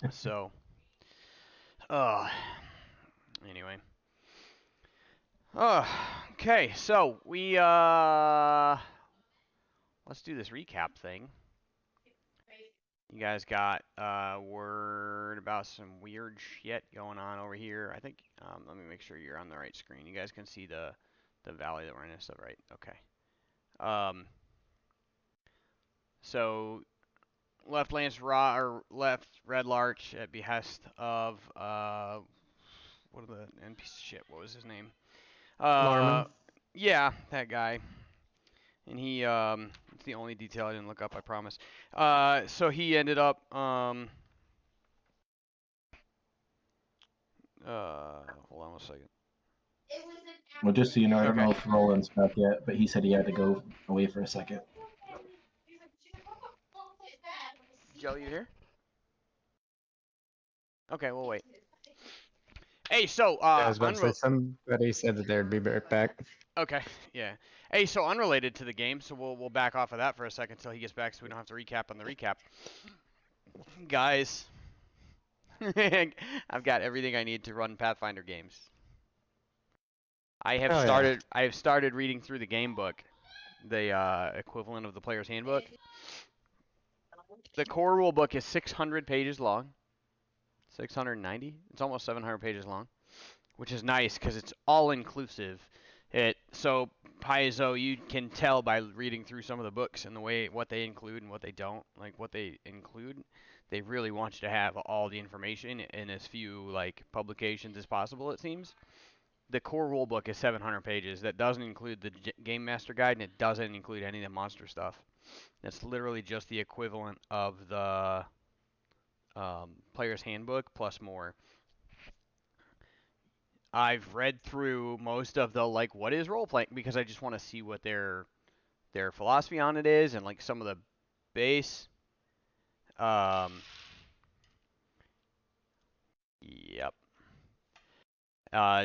So, uh, anyway. Okay, so let's do this recap thing. You guys got word about some weird shit going on over here. I think let me make sure you're on the right screen. You guys can see the valley that we're in and stuff, right? Okay. Um, so left Lance Raw or left Red Larch at behest of what are the NPC shit? What was his name? Uh, Norman. yeah, that guy. And he it's the only detail I didn't look up, I promise. So he ended up hold on one second. Well, just so you know, I don't Okay. know if Roland's back yet, but he said he had to go away for a second. Joe, you here? Okay, we'll wait. Hey, so Yeah, I was about to say somebody said that they'd be right back. okay, yeah. Hey, so unrelated to the game, so we'll back off of that for a second until he gets back, so we don't have to recap on the recap. Guys, I've got everything I need to run Pathfinder games. Oh yeah. I have started reading through the game book, the equivalent of the player's handbook. The core rule book is 600 pages long. 690. It's almost 700 pages long, which is nice because it's all inclusive. So Paizo, you can tell by reading through some of the books and the way what they include and what they don't. Like what they include, they really want you to have all the information in as few like publications as possible. It seems. The core rule book is 700 pages. That doesn't include the Game Master Guide, and it doesn't include any of the monster stuff. That's literally just the equivalent of the player's handbook plus more. I've read through most of the like what is role playing because I just want to see what their philosophy on it is and like some of the base. Um, yep.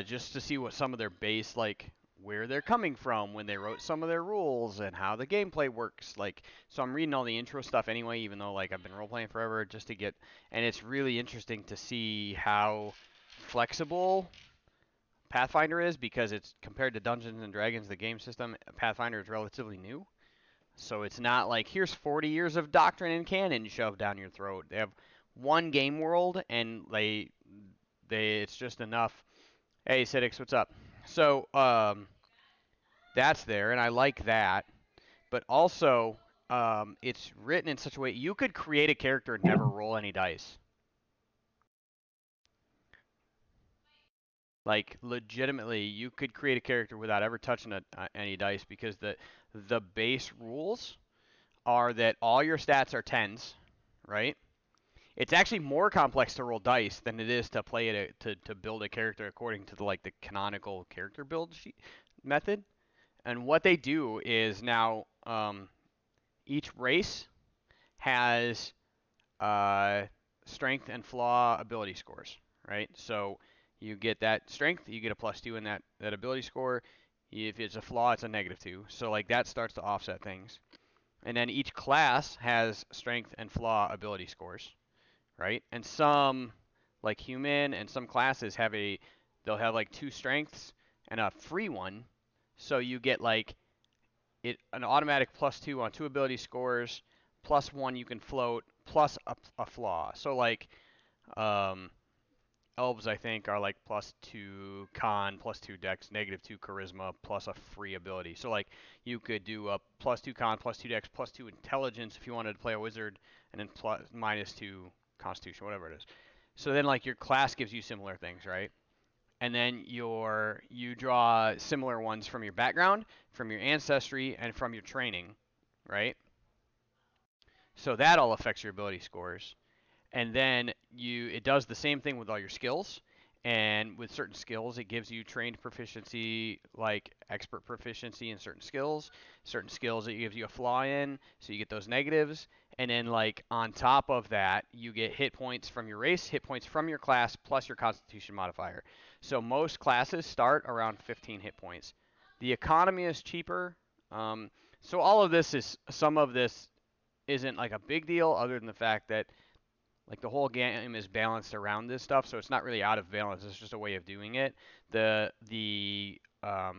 Just to see what some of their base like where they're coming from when they wrote some of their rules and how the gameplay works. Like, so I'm reading all the intro stuff anyway, even though like I've been role playing forever, just to get. And it's really interesting to see how flexible Pathfinder is because it's compared to Dungeons and Dragons, the game system. Pathfinder is relatively new, so it's not like here's 40 years of doctrine and canon shoved down your throat. They have one game world, and they it's just enough. Hey, Sidix, what's up? So that's there, and I like that. But also, it's written in such a way you could create a character and never roll any dice. Like legitimately, you could create a character without ever touching any dice because the base rules are that all your stats are tens, right? It's actually more complex to roll dice than it is to play it to build a character according to the canonical character build method. And what they do is now each race has uh, strength and flaw ability scores, right? So you get that strength, you get a +2 in that ability score. If it's a flaw, it's a -2. So like that starts to offset things. And then each class has strength and flaw ability scores, right? And some, like human and some classes they'll have like 2 strengths and a free one. So you get like an automatic +2 on 2 ability scores, +1 you can float, plus a flaw. So like um, elves, I think, are like +2 con, +2 dex, -2 charisma, plus a free ability. So like you could do a +2 con, +2 dex, +2 intelligence if you wanted to play a wizard, and then -2 constitution, whatever it is. So then like your class gives you similar things, right? And then you draw similar ones from your background, from your ancestry, and from your training, right? So that all affects your ability scores. And then it does the same thing with all your skills. And with certain skills, it gives you trained proficiency, like expert proficiency in certain skills. Certain skills, it gives you a flaw in, so you get those negatives. And then, like on top of that, you get hit points from your race, hit points from your class, plus your Constitution modifier. So most classes start around 15 hit points. The economy is cheaper. So all of this is some of this isn't like a big deal, other than the fact that Like the whole game is balanced around this stuff, so it's not really out of balance. It's just a way of doing it. The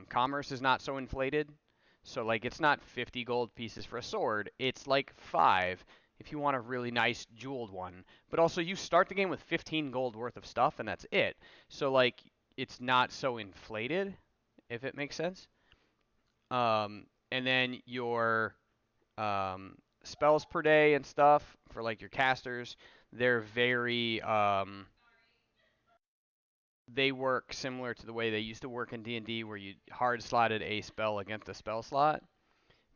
commerce is not so inflated, so like it's not 50 gold pieces for a sword. It's like 5 if you want a really nice jeweled one. But also you start the game with 15 gold worth of stuff, and that's it. So like it's not so inflated, if it makes sense. And then your spells per day and stuff for like your casters, they're very they work similar to the way they used to work in D&D, where you hard slotted a spell against a spell slot.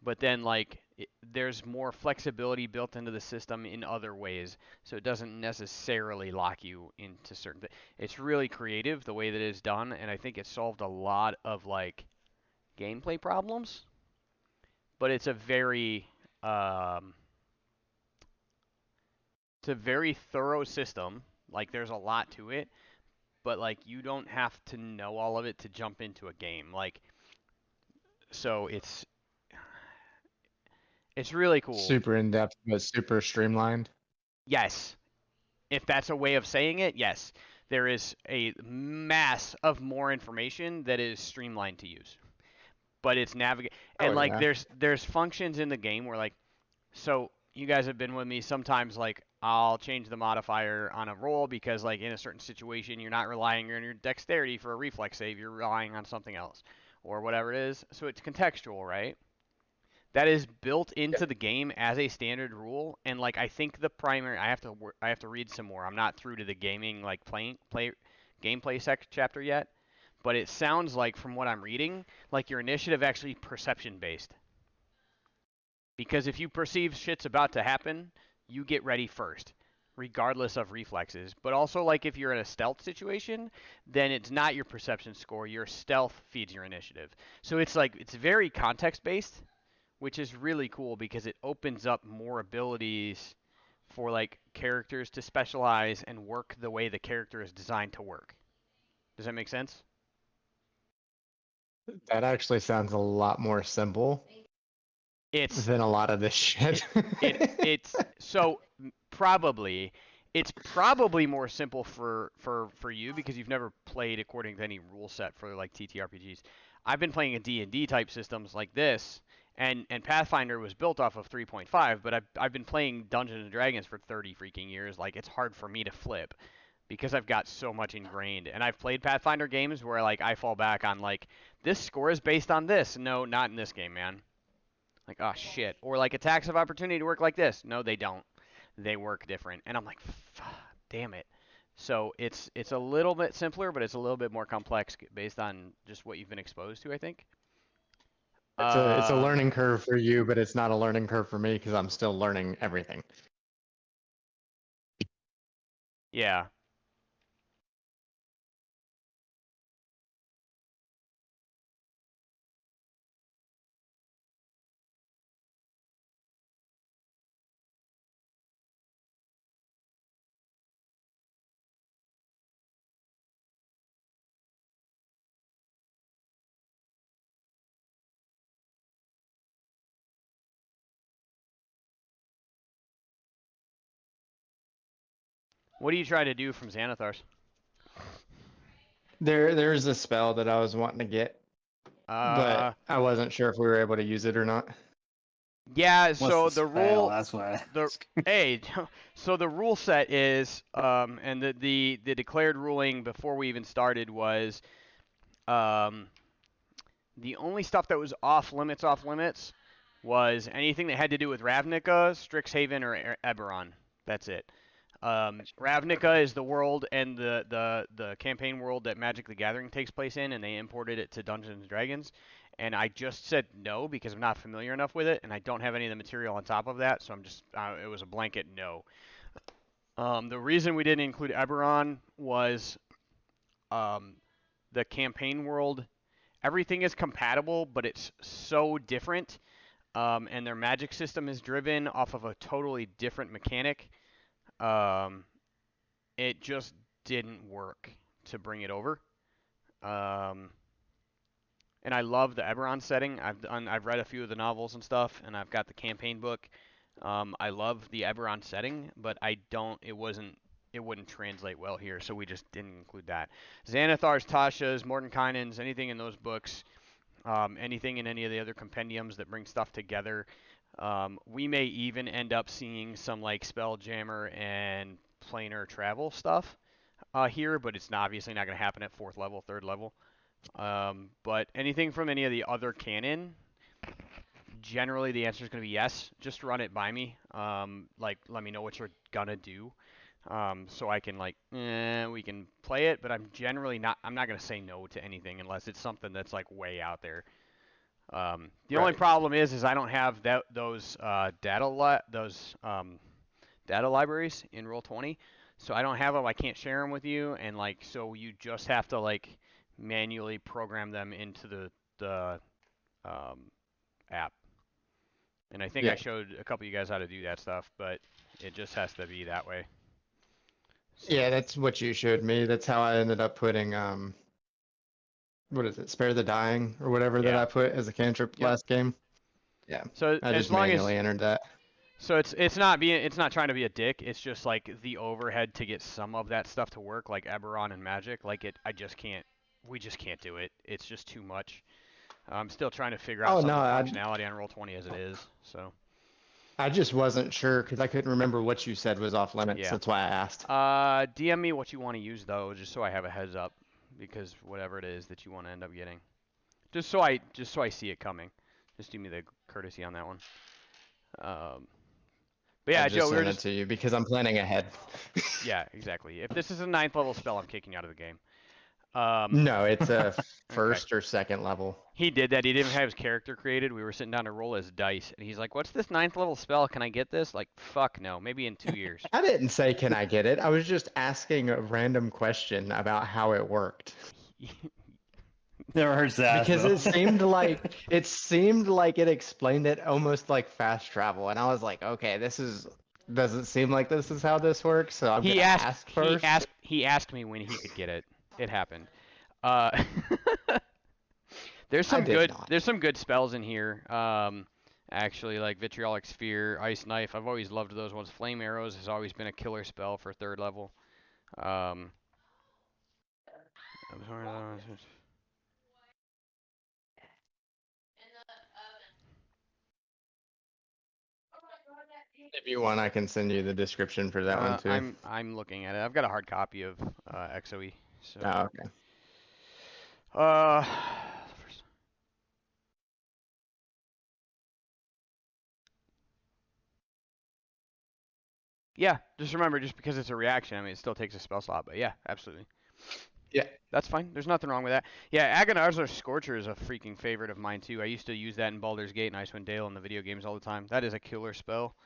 But then like there's more flexibility built into the system in other ways, so it doesn't necessarily lock you into certain things. It's really creative the way that it's done, and I think it solved a lot of like gameplay problems. But um, it's a very thorough system. Like there's a lot to it, but like you don't have to know all of it to jump into a game. Like so it's really cool. Super in depth, but super streamlined. Yes, if that's a way of saying it, yes. There is a mass of more information that is streamlined to use. But it's navigate and Oh like yeah. there's functions in the game where like so you guys have been with me sometimes like I'll change the modifier on a roll because like in a certain situation you're not relying on your dexterity for a reflex save, you're relying on something else or whatever it is. So it's contextual, right? That is built into the game as a standard rule, and like I think the primary I have to read some more. I'm not through to the gaming like gameplay chapter yet, but it sounds like from what I'm reading, like your initiative actually perception based. Because if you perceive shit's about to happen, you get ready first, regardless of reflexes. But also, like if you're in a stealth situation, then it's not your perception score. Your stealth feeds your initiative. So it's like it's very context based, which is really cool because it opens up more abilities for like characters to specialize and work the way the character is designed to work. Does that make sense? That actually sounds a lot more simple It's than a lot of this shit. it's so probably it's probably more simple for you because you've never played according to any rule set for like TTRPGs. I've been playing a D&D type systems like this, and Pathfinder was built off of 3.5, but I've been playing Dungeons and Dragons for 30 freaking years. Like it's hard for me to flip because I've got so much ingrained. And I've played Pathfinder games where like I fall back on like this score is based on this. No, not in this game, man. Like, oh shit. Or like attacks of opportunity work like this. No, they don't. They work different. And I'm like, damn it. So it's a little bit simpler, but it's a little bit more complex based on just what you've been exposed to, I think. It's a learning curve for you, but it's not a learning curve for me because I'm still learning everything. Yeah. What do you try to do from Xanathars? There's a spell that I was wanting to get, Uh, but I wasn't sure if we were able to use it or not. yeah. What's So the the spell? rule, That's what I the ask. hey, so the rule set is, and the declared ruling before we even started was, um, the only stuff that was off limits, was anything that had to do with Ravnica, Strixhaven, or Eberron. That's it. Ravnica is the world and the campaign world that Magic the Gathering takes place in, and they imported it to Dungeons and Dragons. And I just said no because I'm not familiar enough with it, and I don't have any of the material on top of that, so I'm just it was a blanket no. The reason we didn't include Eberron was um, the campaign world. Everything is compatible, but it's so different, and their magic system is driven off of a totally different mechanic. Um, it just didn't work to bring it over. Um, and I love the Eberron setting. I've read a few of the novels and stuff, and I've got the campaign book. I love the Eberron setting, but it wouldn't translate well here, so we just didn't include that. Xanathars, Tashas, Mordenkainen's, anything in those books, anything in any of the other compendiums that bring stuff together. We may even end up seeing some like Spelljammer and planar travel stuff here, but it's obviously not going to happen at 4th level, 3rd level. But anything from any of the other canon, generally the answer is going to be yes. Just run it by me. Like, let me know what you're going to do. So I can we can play it, but I'm not going to say no to anything unless it's something that's like way out there. The only problem is I don't have those data libraries in Roll20, so I don't have them. I can't share them with you, and so you just have to manually program them into the app. And I think I showed a couple of you guys how to do that stuff, but it just has to be that way. So. Yeah, that's what you showed me. That's how I ended up putting what is it, Spare the Dying or whatever that I put as a cantrip last game. Yeah. So I just manually entered that. So it's not trying to be a dick. It's just like the overhead to get some of that stuff to work, like Eberron and Magic. We just can't do it. It's just too much. I'm still trying to figure out some of the functionality on Roll20 as it is. So. I just wasn't sure because I couldn't remember what you said was off limits. Yeah. That's why I asked. DM me what you want to use though, just so I have a heads up, because whatever it is that you want to end up getting, just so I see it coming. Just do me the courtesy on that one. But yeah, Joe, sent it to you because I'm planning ahead. Yeah, exactly. If this is a 9th level spell, I'm kicking you out of the game. No, it's a 1st or 2nd level. He did that. He didn't have his character created. We were sitting down to roll his dice, and he's like, "What's this 9th level spell? Can I get this?" Like, fuck no. Maybe in 2 years. I didn't say can I get it. I was just asking a random question about how it worked. Never heard that. Because it seemed like it explained it almost like fast travel, and I was like, okay, does it seem like this is how this works? So I'm gonna ask first. He asked me when he could get it. It happened. There's some good spells in here. Actually, like Vitriolic Sphere, Ice Knife. I've always loved those ones. Flame Arrows has always been a killer spell for 3rd level. If you want, I can send you the description for that one too. I'm looking at it. I've got a hard copy of XOE. So. Oh, okay. Yeah, just remember, just because it's a reaction, I mean, it still takes a spell slot, but yeah, absolutely. Yeah. That's fine. There's nothing wrong with that. Yeah, Agonar's Scorcher is a freaking favorite of mine, too. I used to use that in Baldur's Gate and Icewind Dale in the video games all the time. That is a killer spell.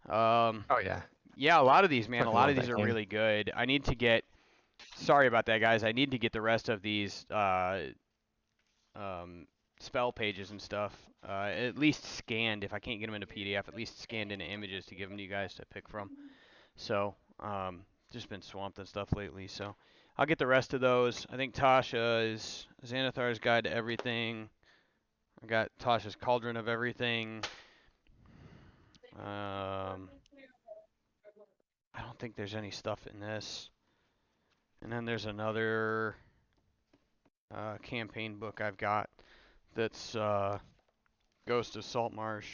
Oh, yeah. Yeah, a lot of these, man. A lot of these are really good. I need to get... Sorry about that, guys. I need to get the rest of these spell pages and stuff at least scanned. If I can't get them into PDF, at least scanned into images to give them to you guys to pick from. So, just been swamped and stuff lately, so I'll get the rest of those. I think Tasha is Xanathar's Guide to Everything. I got Tasha's Cauldron of Everything. I don't think there's any stuff in this. And then there's another campaign book I've got that's Ghost of Saltmarsh.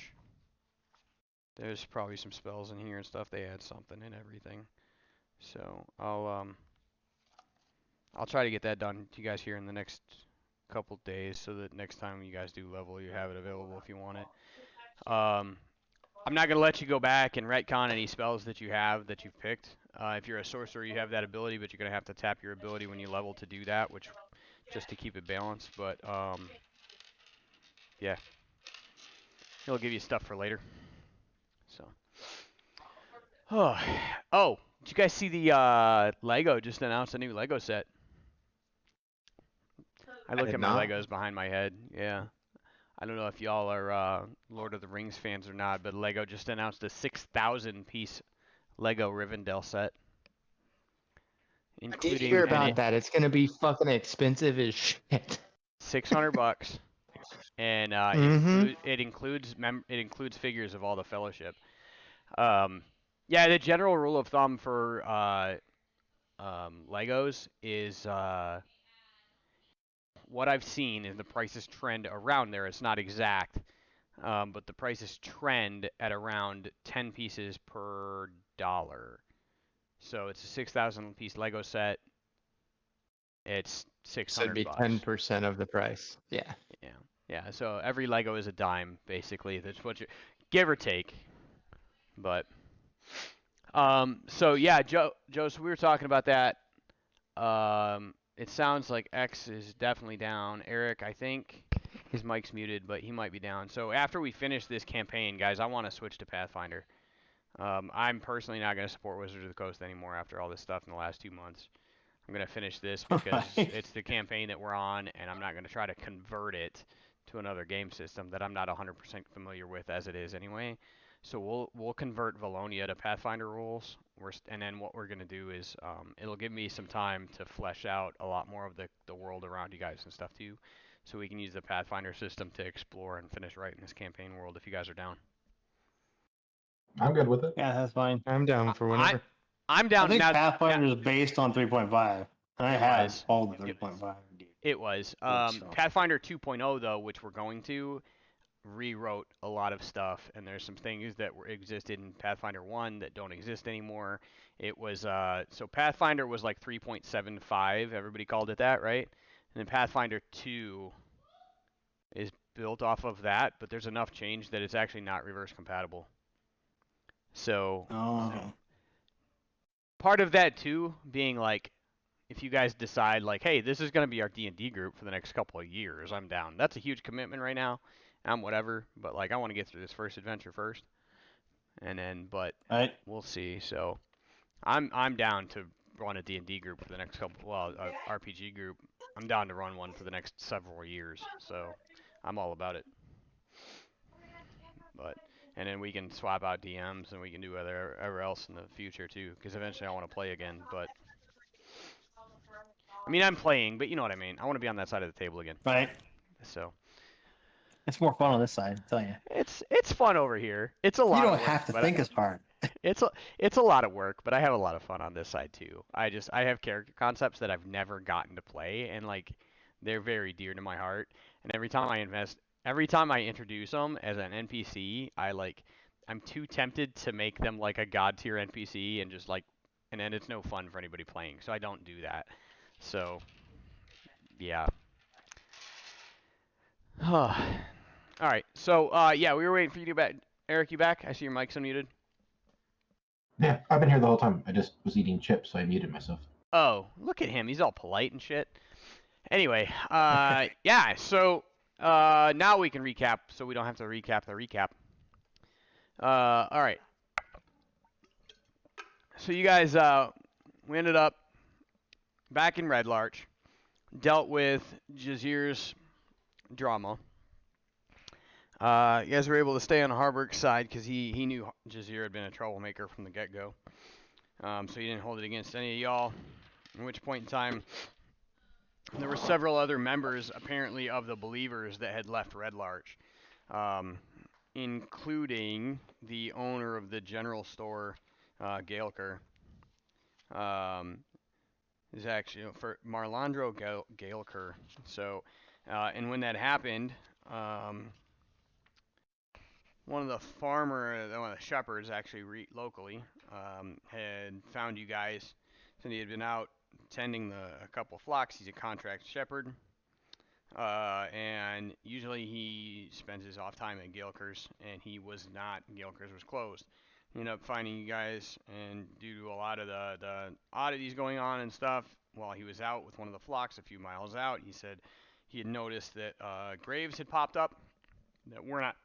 There's probably some spells in here and stuff. They add something and everything. So I'll try to get that done to you guys here in the next couple days, so that next time you guys do level, you have it available if you want it. I'm not gonna let you go back and retcon any spells that you have that you've picked. If you're a sorcerer, you have that ability, but you're gonna have to tap your ability when you level to do that, which just to keep it balanced. But yeah, he'll give you stuff for later. So, oh, did you guys see the Lego just announced a new Lego set? I look at my Legos behind my head. Yeah. I don't know if y'all are Lord of the Rings fans or not, but Lego just announced a 6,000 piece Lego Rivendell set. I did hear about that. It's going to be fucking expensive as shit. $600. And it includes figures of all the Fellowship. Yeah, the general rule of thumb for Legos is what I've seen is the prices trend around there. It's not exact, but the prices trend at around 10 pieces per dollar. So it's a 6,000 piece Lego set. It's So it'd 600 be bucks. 10% of the price. Yeah. Yeah, yeah. So every Lego is a dime, basically. That's what you give or take. But so yeah, Joe. So we were talking about that. It sounds like X is definitely down. Eric, I think his mic's muted, but he might be down. So after we finish this campaign, guys, I want to switch to Pathfinder. I'm personally not going to support Wizards of the Coast anymore after all this stuff in the last 2 months. I'm going to finish this because Right. it's the campaign that we're on, and I'm not going to try to convert it to another game system that I'm not 100% familiar with as it is anyway. So we'll convert Valonia to Pathfinder rules. And then what we're going to do is it'll give me some time to flesh out a lot more of the world around you guys and stuff too. So we can use the Pathfinder system to explore and finish writing this campaign world if you guys are down. I'm good with it. Yeah, that's fine. I'm down for I, whenever. I'm I down think now. Pathfinder is based on 3.5. I It have was. all the 3.5. It was. So. Pathfinder 2.0, though, which we're going to, rewrote a lot of stuff, and there's some things that existed in Pathfinder 1 that don't exist anymore. It was, so Pathfinder was like 3.75, everybody called it that, right? And then Pathfinder 2 is built off of that, but there's enough change that it's actually not reverse compatible. So, Oh. part of that, too, being like, if you guys decide like, hey, this is going to be our D&D group for the next couple of years, I'm down. That's a huge commitment right now. I'm whatever, but like I want to get through this first adventure first, and then Right. we'll see. So I'm down to run a D&D group for the next couple, well, RPG group. I'm down to run one for the next several years. So I'm all about it. But and then we can swap out DMs and we can do whatever else in the future too, because eventually I want to play again. But I mean, I'm playing, but you know what I mean. I want to be on that side of the table again. Right. So It's more fun on this side, I tell you. it's fun over here. It's a You lot don't of work, have to but think as hard. it's a lot of work, but I have a lot of fun on this side too. I have character concepts that I've never gotten to play, and like they're very dear to my heart. And every time I introduce them as an NPC, I'm too tempted to make them like a god tier NPC and just like, and then it's no fun for anybody playing, so I don't do that. So yeah. All right. So yeah, we were waiting for you to get back. Eric, you back? I see your mic's unmuted. Yeah, I've been here the whole time. I just was eating chips, so I muted myself. Oh, look at him. He's all polite and shit. Anyway, yeah, so now we can recap so we don't have to recap the recap. All right. So you guys, we ended up back in Red Larch, dealt with Jazir's drama. You guys were able to stay on Harburg's side because he knew Jazir had been a troublemaker from the get-go. So he didn't hold it against any of y'all. At which point in time, there were several other members, apparently, of the Believers that had left Red Larch, including the owner of the general store, Gaelker. Is actually for Marlandro Gaelker. So, and when that happened, one of the shepherds actually locally had found you guys. Since he had been out tending a couple flocks, he's a contract shepherd. And usually he spends his off time at Gaelker's, and he was not. Gaelker's was closed. He ended up finding you guys, and due to a lot of the oddities going on and stuff, while he was out with one of the flocks a few miles out, he said he had noticed that graves had popped up that were not,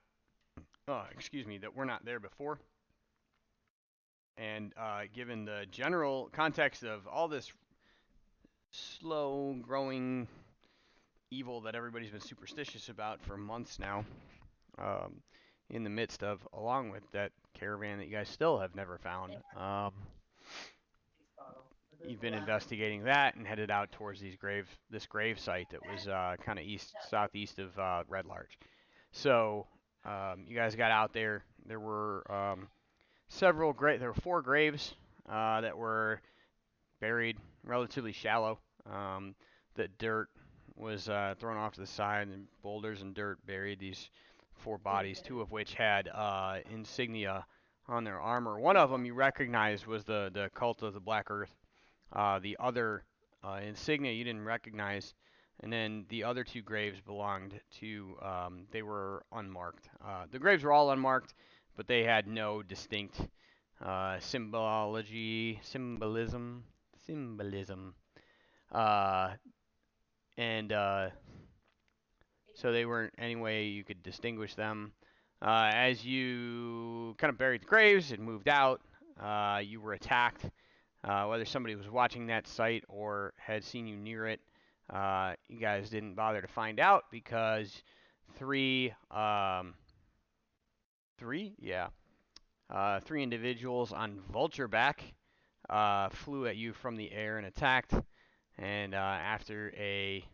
that were not there before. And given the general context of all this slow growing evil that everybody's been superstitious about for months now, in the midst of, along with that caravan that you guys still have never found, you've been investigating that and headed out towards this grave site that was kind of southeast of Red Larch. So you guys got out there. There were There were 4 graves that were buried relatively shallow. The dirt was thrown off to the side, and boulders and dirt buried these 4 bodies, 2 of which had insignia on their armor. One of them you recognized was the cult of the Black Earth. The other insignia you didn't recognize, and then the other 2 graves belonged to, they were unmarked. The graves were all unmarked, but they had no distinct symbolism. And so they weren't any way you could distinguish them. As you kind of buried the graves and moved out, you were attacked. Whether somebody was watching that site or had seen you near it, you guys didn't bother to find out because three individuals on vultureback flew at you from the air and attacked. And after a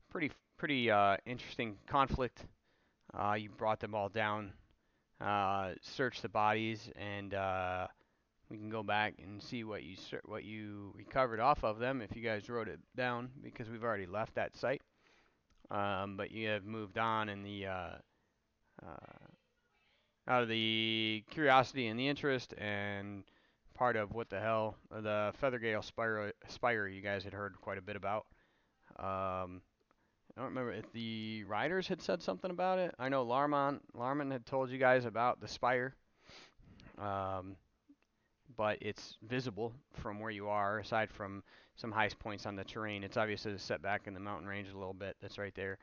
pretty interesting conflict, you brought them all down, searched the bodies, and we can go back and see what you recovered off of them if you guys wrote it down, because we've already left that site. But you have moved on in the out of the curiosity and the interest, and part of what the hell, the Feathergale Spire you guys had heard quite a bit about. I don't remember if the riders had said something about it. I know Larman had told you guys about the spire. But it's visible from where you are, aside from some high points on the terrain. It's obviously set back in the mountain range a little bit. That's right there.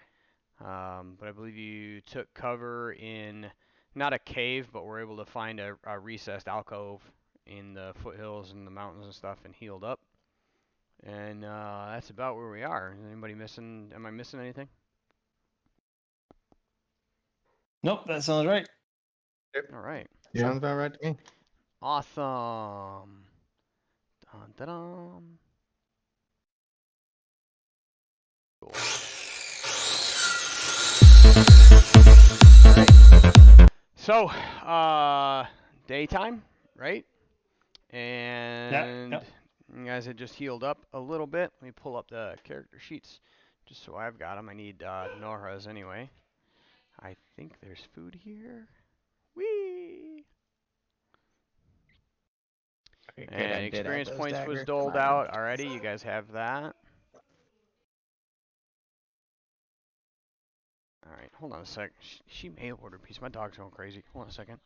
But I believe you took cover in not a cave, but were able to find a recessed alcove in the foothills and the mountains and stuff, and healed up. And that's about where we are. Is anybody missing? Am I missing anything? Nope, that sounds right. All right. Yeah. Sounds about right to me. Awesome. Dun, dun, dun. Cool. Alright. So, daytime, right? And Yep. you guys had just healed up a little bit. Let me pull up the character sheets just so I've got them. I need Nora's anyway. I think there's food here. Whee! And experience points was doled out already. You guys have that. Alright, hold on a sec. She may have ordered pizza. My dog's going crazy. Hold on a second.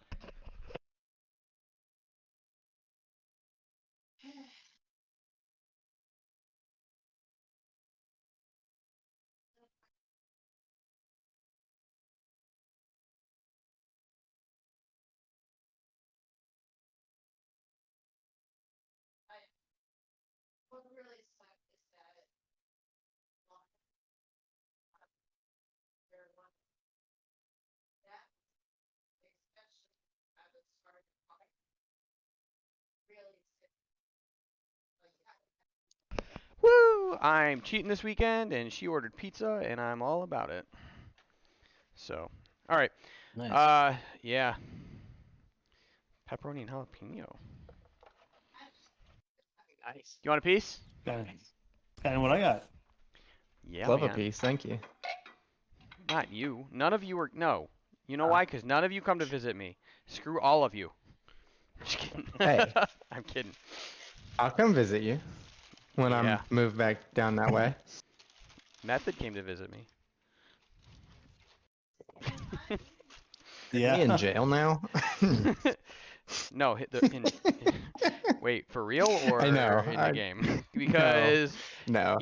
Woo! I'm cheating this weekend, and she ordered pizza, and I'm all about it. So, alright. Nice. Yeah. Pepperoni and jalapeno. Nice. You want a piece? Kind of what I got. Yeah, Love man. a piece, thank you. Not you. None of you are. No. You know why? Because none of you come to visit me. Screw all of you. Just kidding. Hey. I'm kidding. I'll come visit you when Yeah. I'm moved back down that way. Method came to visit me. Yeah. Me in jail now? No, wait, for real or I know, in the game? Because No.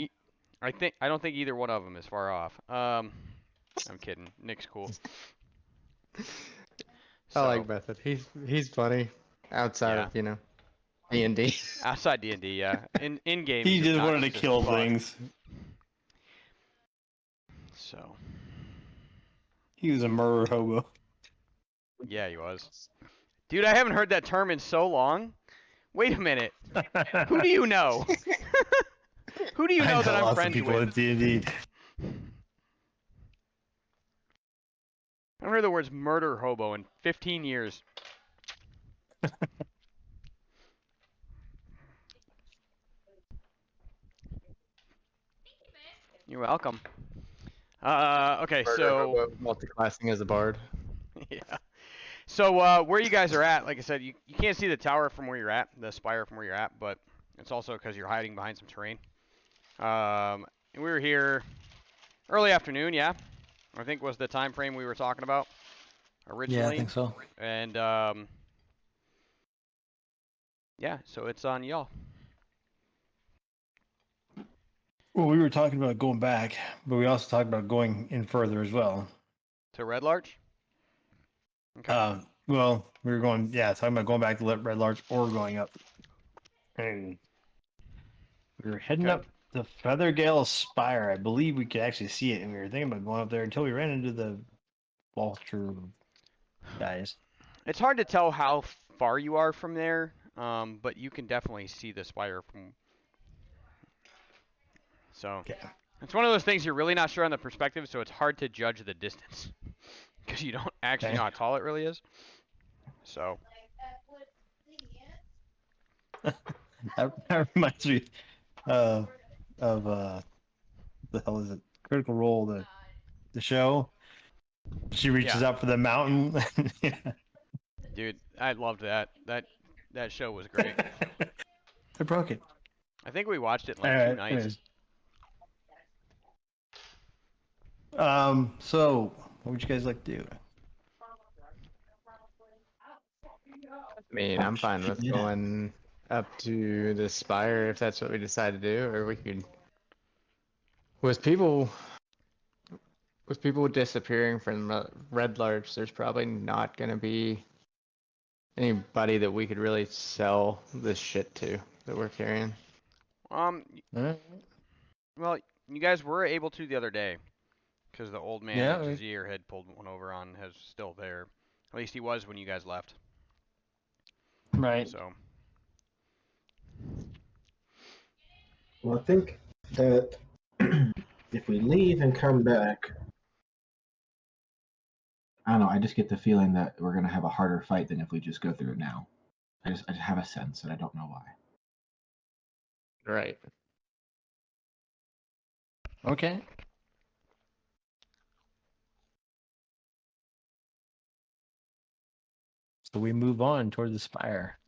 I don't think either one of them is far off. I'm kidding. Nick's cool. I like Method. He's funny outside Yeah. of, D&D. Outside D&D, yeah. In game, He he's just wanted to obnoxious as kill fuck. things. So, He was a murder hobo. yeah, he was. Dude, I haven't heard that term in so long. Wait a minute. Who do you know? Who do you know that I'm friends people with? in D&D. I've heard the words murder hobo in 15 years. You're welcome. Okay, Murder so hobo multi-classing as a bard. yeah. So where you guys are at, like I said, you can't see the tower from where you're at, the spire from where you're at, but it's also because you're hiding behind some terrain. And we were here early afternoon, yeah. I think was the time frame we were talking about Yeah, I originally. think so. And yeah, so it's on y'all. Well, we were talking about going back, but we also talked about going in further as well. To Red Larch? Okay. Well, we were going, talking about going back to Red Larch or going up. And we were heading Okay. up the Feathergale Spire. I believe we could actually see it, and we were thinking about going up there until we ran into the vulture guys. It's hard to tell how far you are from there, but you can definitely see the spire from. So Okay. it's one of those things you're really not sure on the perspective, so it's hard to judge the distance because you don't actually know how tall it really is. So. That reminds me of the hell is it? Critical Role, the show. She reaches Yeah. up for the mountain. Yeah. Dude, I loved that. That show was great. I broke it. I think we watched it in All like 2 right. nights. Anyways. So what would you guys like to do? I mean, I'm fine with Yeah. going up to the spire if that's what we decide to do, or we could. With people, disappearing from Red Larch, there's probably not gonna be anybody that we could really sell this shit to that we're carrying. Um, Huh? well, you guys were able to the other day because the old man Yeah, at we- Jazeer had pulled one over on has still there. At least he was when you guys left. Right. So. Well, I think that if we leave and come back, I don't know. I just get the feeling that we're gonna have a harder fight than if we just go through it now. I just have a sense, and I don't know why. Right. Okay. So we move on toward the spire.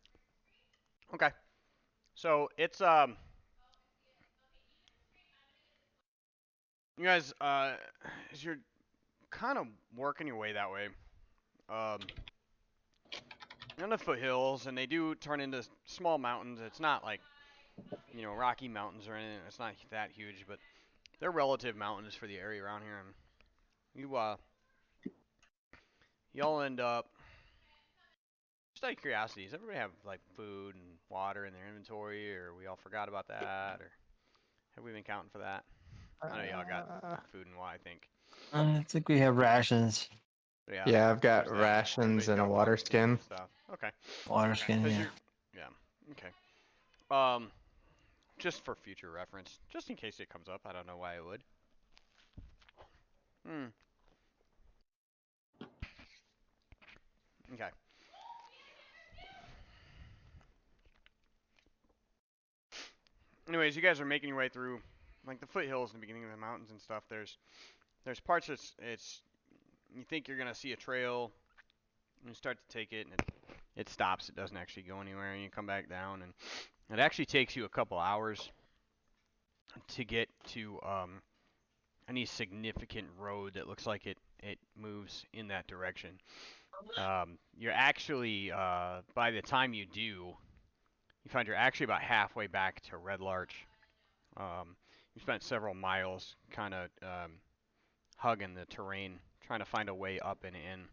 Okay. So it's you guys as you're kind of working your way that way, you're in the foothills and they do turn into small mountains. It's not like Rocky Mountains or anything. It's not that huge, but they're relative mountains for the area around here. And y'all end up. Just out of curiosity, does everybody have like food and water in their inventory, or we all forgot about that, or have we been counting for that? I know y'all got food and water, I think. I think we have rations. But Yeah, I've got there's that. rations Everybody's and a got water and skin. stuff. Okay. Water skin, 'Cause yeah. you're, yeah. Okay. Um, just for future reference, just in case it comes up. I don't know why it would. Okay. Anyways, you guys are making your way through like the foothills in the beginning of the mountains and stuff. There's parts it's you think you're gonna see a trail. You start to take it and it stops. It doesn't actually go anywhere, and you come back down, and it actually takes you a couple hours to get to any significant road that looks like it moves in that direction. You're actually by the time you do, you find you're actually about halfway back to Red Larch. You spent several miles kind of hugging the terrain, trying to find a way up and in.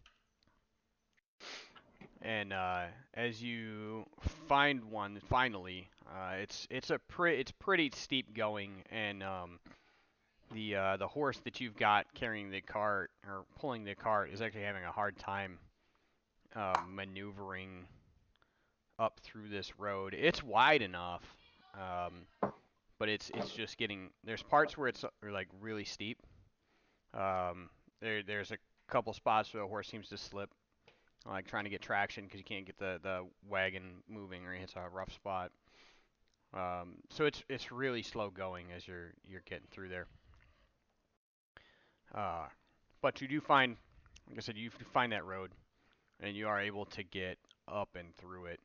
And as you find one, finally, it's pretty steep going, and the horse that you've got carrying the cart or pulling the cart is actually having a hard time maneuvering up through this road. It's wide enough, but it's just getting. There's parts where it's like really steep. There's a couple spots where the horse seems to slip. like trying to get traction because you can't get the wagon moving or it's a rough spot. So it's really slow going as you're getting through there. But you do find, like I said, you find that road, and you are able to get up and through it.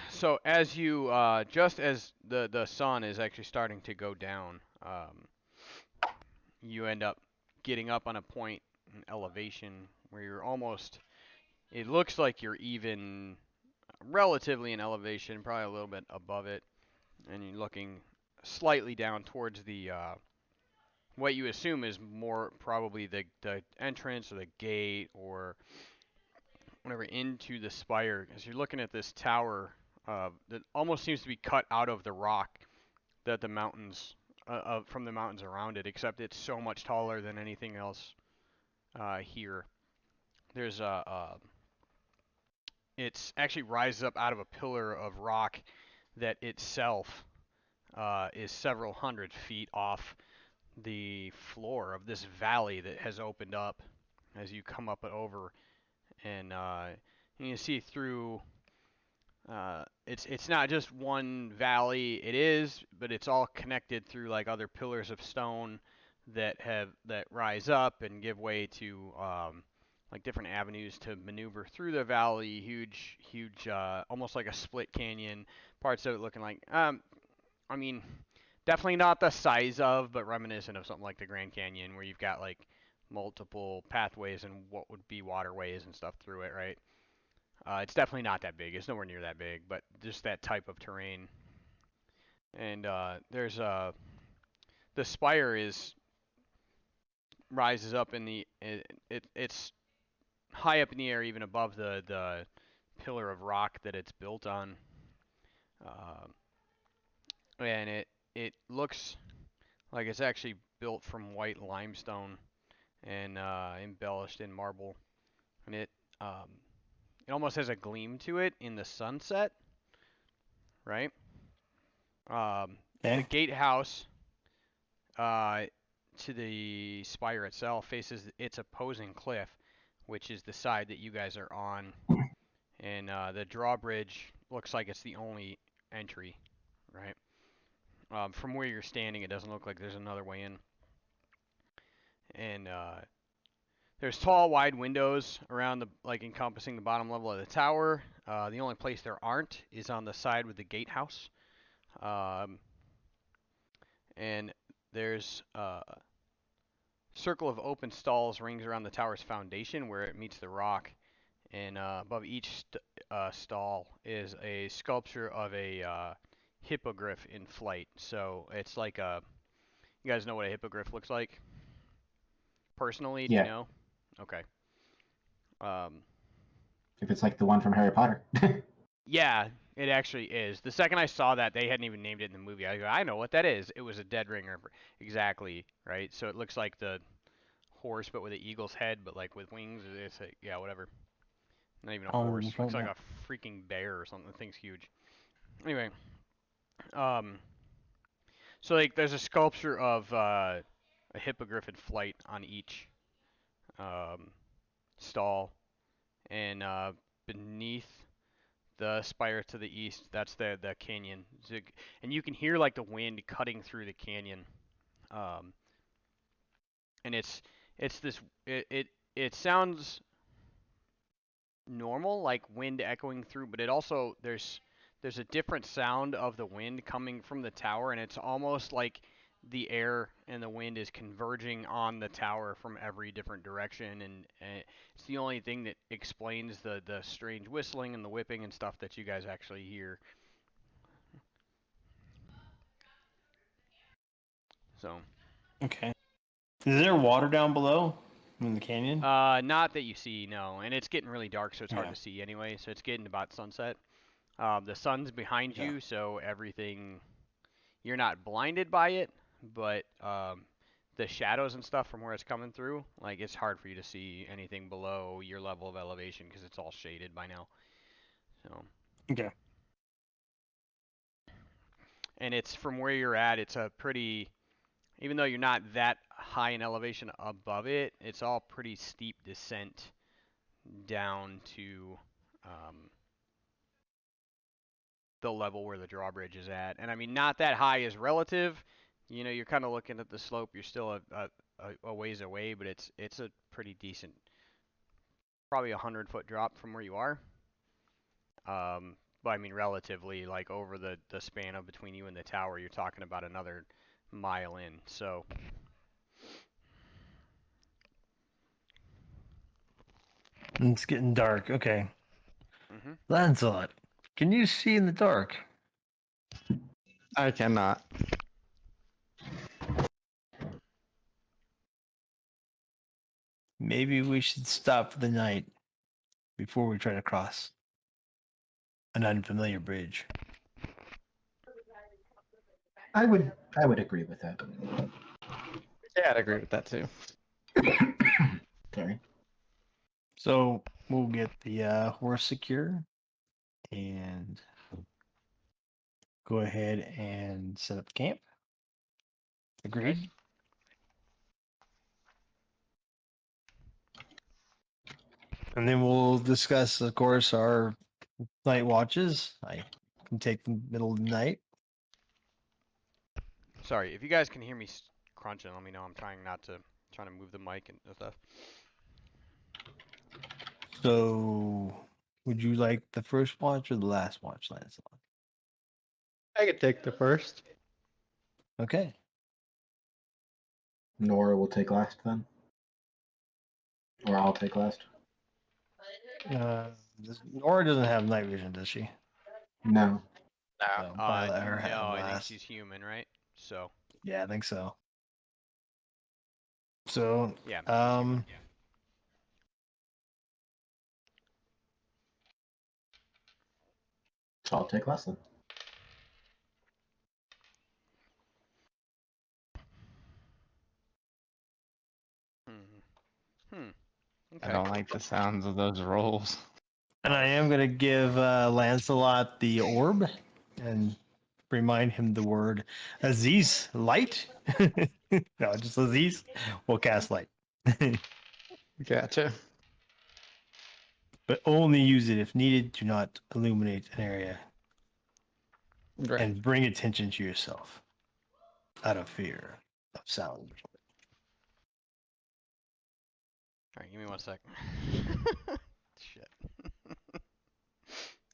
So as you just as the sun is actually starting to go down, you end up getting up on a point in elevation where you're almost. It looks like you're even relatively in elevation, probably a little bit above it, and you're looking slightly down towards the what you assume is more probably the entrance or the gate or whatever into the spire, as you're looking at this tower that almost seems to be cut out of the rock that the mountains from the mountains around it, except it's so much taller than anything else here. There's it's actually rises up out of a pillar of rock that itself is several hundred feet off the floor of this valley that has opened up as you come up and over, and you see through. It's not just one valley. It is, but it's all connected through like other pillars of stone that rise up and give way to like different avenues to maneuver through the valley. Huge, almost like a split canyon. Parts of it looking like, I mean, definitely not the size of, but reminiscent of something like the Grand Canyon, where you've got like multiple pathways and what would be waterways and stuff through it, right? It's definitely not that big. It's nowhere near that big, but just that type of terrain. And there's the spire rises up in the it's high up in the air, even above the pillar of rock that it's built on. Uh, and it looks like it's actually built from white limestone and embellished in marble, and it almost has a gleam to it in the sunset, right? The gatehouse to the spire itself faces its opposing cliff, which is the side that you guys are on, and the drawbridge looks like it's the only entry, right? From where you're standing, it doesn't look like there's another way in, and there's tall, wide windows around the like encompassing the bottom level of the tower. The only place there aren't is on the side with the gatehouse. And there's a circle of open stalls rings around the tower's foundation where it meets the rock. And above each stall is a sculpture of a hippogriff in flight. So it's like a. You guys know what a hippogriff looks like? Personally, do you know? Okay. If it's like the one from Harry Potter. Yeah, it actually is. The second I saw that, they hadn't even named it in the movie. I go, I know what that is. It was a dead ringer. Exactly, right? So it looks like the horse, but with an eagle's head, but like with wings. It's a, yeah, whatever. Not even a horse. Looks like a freaking bear or something. The thing's huge. Anyway, so like there's a sculpture of a hippogriff in flight on each stall, and beneath the spire to the east, that's the canyon. And you can hear like the wind cutting through the canyon. And it's this it sounds normal, like wind echoing through, but it also there's a different sound of the wind coming from the tower, and it's almost like the air and the wind is converging on the tower from every different direction, and it's the only thing that explains the strange whistling and the whipping and stuff that you guys actually hear. So. Okay. Is there water down below in the canyon? Not that you see, no. And it's getting really dark, so it's hard to see anyway. So it's getting about sunset. The sun's behind you, so everything, you're not blinded by it, but the shadows and stuff from where it's coming through, like it's hard for you to see anything below your level of elevation because it's all shaded by now. So. Okay. And it's from where you're at, it's a pretty, even though you're not that high in elevation above it. It's all pretty steep descent down to the level where the drawbridge is at. And I mean, not that high is relative. You know, you're kind of looking at the slope. You're still a ways away, but it's a pretty decent, probably 100-foot drop from where you are. But I mean, relatively, like over the span of between you and the tower, you're talking about another mile in. So. It's getting dark. Okay. Mm-hmm. Lancelot, can you see in the dark? I cannot. Maybe we should stop for the night before we try to cross an unfamiliar bridge. I would agree with that. Yeah, I'd agree with that too. Sorry. So we'll get the horse secure and go ahead and set up camp. Agreed. Okay. And then we'll discuss, of course, our night watches. I can take the middle of the night. Sorry, if you guys can hear me crunching, let me know. I'm trying to move the mic and stuff. So, would you like the first watch or the last watch, Lancelot? I could take the first. Okay. Nora will take last then. Or I'll take last. Nora doesn't have night vision, does she? No. No. So probably let her have no, I think last. she's human, right? So. Yeah, I think so. So, Yeah. She's human, yeah. So I'll take last then. Okay. I don't like the sounds of those rolls. and I am going to give Lancelot the orb and remind him the word Aziz light. No, just Aziz. We'll cast light. Gotcha. But only use it if needed. Do not illuminate an area Right. and bring attention to yourself out of fear of sound. All right, give me 1 sec. Shit.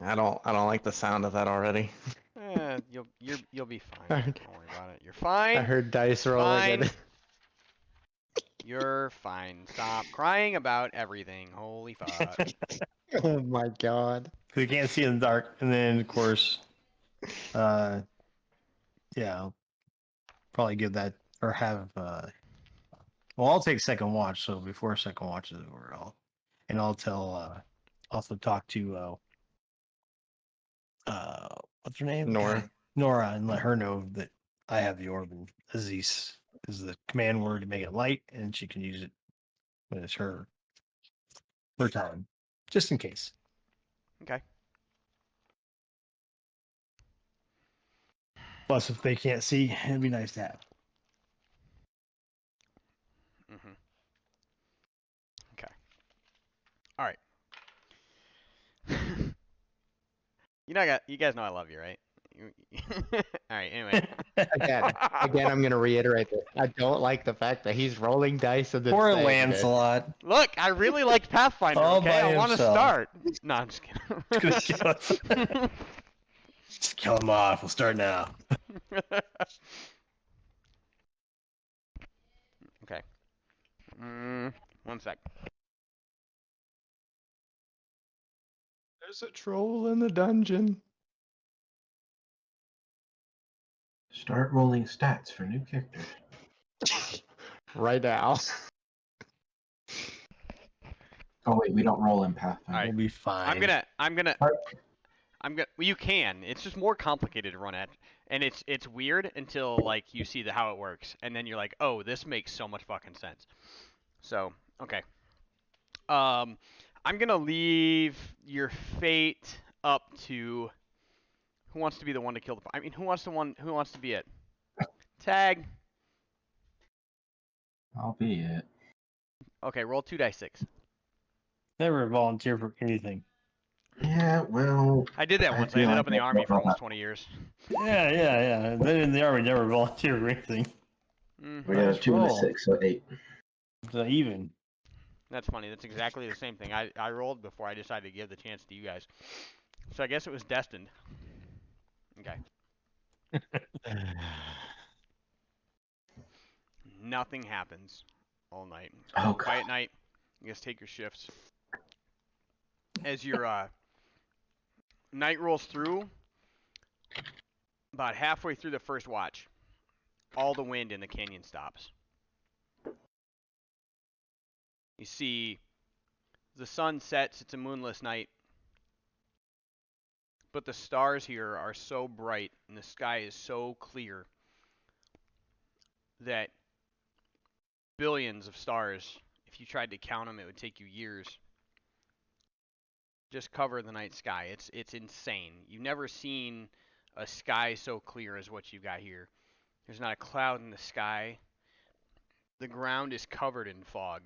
I don't like the sound of that already. You'll be fine. Alright. Don't worry about it. You're fine. I heard dice rolling. Fine. And... You're fine. Stop crying about everything. Holy fuck. oh my god. Because you can't see in the dark. And then, of course, yeah, I'll probably give that or have. Well, I'll take second watch. So before second watch is over, I'll tell. Also talk to. What's her name? Nora. Nora, and let her know that I have the orb and Aziz is the command word to make it light, and she can use it when it's her time, just in case. Okay. Plus, if they can't see, it'd be nice to have. Mm-hmm. Okay. All right. You guys know I love you, right? All right. Anyway. Again, I'm going to reiterate this. I don't like the fact that he's rolling dice and then Poor saying this. Lancelot. Look, I really liked Pathfinder. All Okay, by I want to himself. start. No, I'm just kidding. Just kill him off. We'll start now. Okay. 1 sec. There's a troll in the dungeon. Start rolling stats for new characters. Right now. Oh wait, we don't roll in Pathfinder. All right. We'll be fine. I'm gonna. Well, you can. It's just more complicated to run at, and it's weird until like you see how it works, and then you're like, oh, this makes so much fucking sense. So okay. I'm gonna leave your fate up to who wants to be the one to kill the. I mean, who wants to be it? Tag. Albeit. Okay, roll 2d6. Never volunteer for anything. Yeah, well. I did that once. I feel ended like up in the I army don't for know almost how- 20 years. Yeah. They in the army never volunteer for anything. We got a Nice 2 and a roll. 6, so 8. So even. That's funny. That's exactly the same thing. I rolled before I decided to give the chance to you guys. So I guess it was destined. Okay. Nothing happens all night. Oh, Quiet God. night. You guys take your shifts. As your night rolls through, about halfway through the first watch, all the wind in the canyon stops. You see the sun sets. It's a moonless night. But the stars here are so bright and the sky is so clear that billions of stars, if you tried to count them, it would take you years. Just cover the night sky. It's insane. You've never seen a sky so clear as what you've got here. There's not a cloud in the sky. The ground is covered in fog,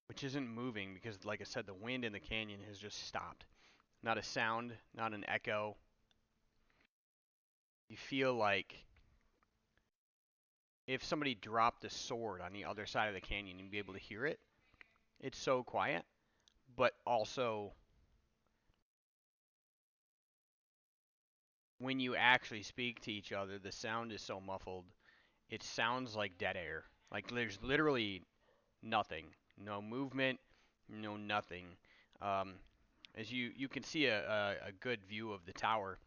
which isn't moving because, like I said, the wind in the canyon has just stopped. Not a sound, not an echo. You feel like if somebody dropped a sword on the other side of the canyon, you'd be able to hear it. It's so quiet, but also when you actually speak to each other, the sound is so muffled. It sounds like dead air. Like there's literally nothing. No movement, no nothing. As you can see a good view of the tower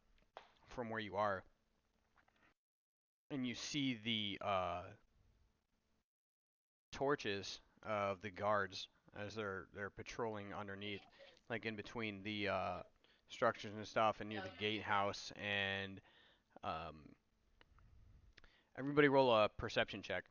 from where you are. And you see the torches of the guards as they're patrolling underneath, like in between the structures and stuff, and near the gatehouse. And everybody roll a perception check.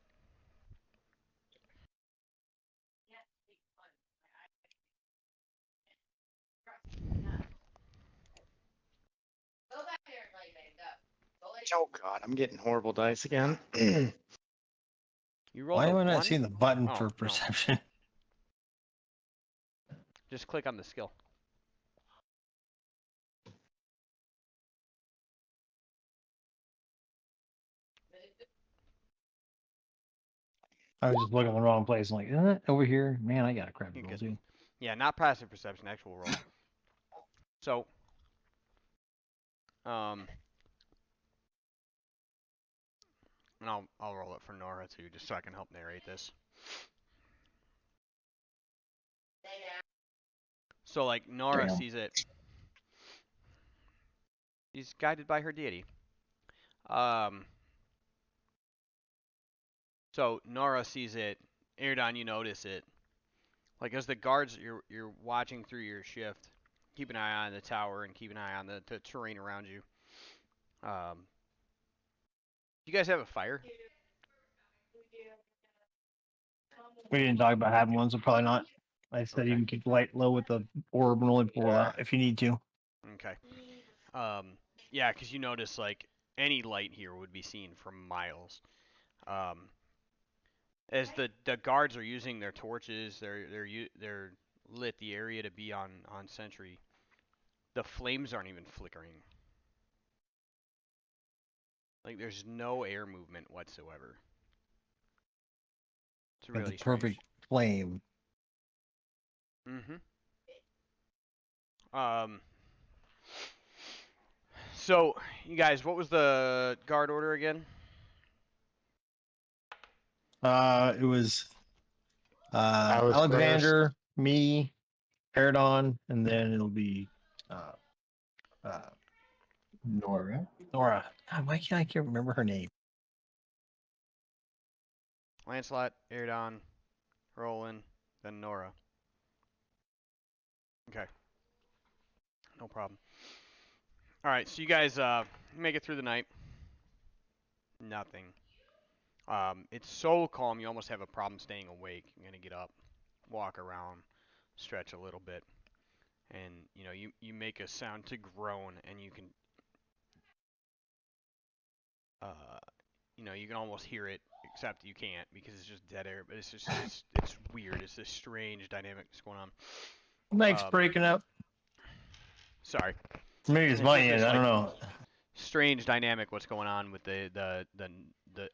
Oh God, I'm getting horrible dice again. You rolled Why a am I not 1? seeing the button Oh, for no. perception? Just click on the skill. I was just looking in the wrong place. I'm like, over here? Man, I got a crappy roll too. Yeah, not passive perception, actual roll. So, and I'll roll it for Nora too, just so I can help narrate this. So, like, Nora Damn. sees it. She's guided by her deity. So Nora sees it. Erdan, you notice it. Like as the guards, you're watching through your shift. Keep an eye on the tower and keep an eye on the terrain around you. You guys have a fire? We didn't talk about having one, so probably not. I said Okay. you can keep the light low with the orb and only pull it out if you need to. Okay. Yeah, because you notice like any light here would be seen from miles. As the guards are using their torches, they're lit the area to be on sentry. The flames aren't even flickering. Like there's no air movement whatsoever. It's Got really the strange. perfect flame. Mm-hmm. So, you guys, what was the guard order again? It was I was Alexander, me, Paradon, and then it'll be uh, Nora. Nora. God, why can't I remember her name? Lancelot, Erdan, Roland, then Nora. Okay. No problem. All right, so you guys make it through the night. Nothing. It's so calm you almost have a problem staying awake. You're gonna get up, walk around, stretch a little bit, and you make a sound to groan, and you can almost hear it, except you can't because it's just dead air. But it's just it's weird. It's this strange dynamic that's going on. Mike's breaking up. Sorry. Maybe it's It's my just end. this, I don't like, know. Strange dynamic what's going on with the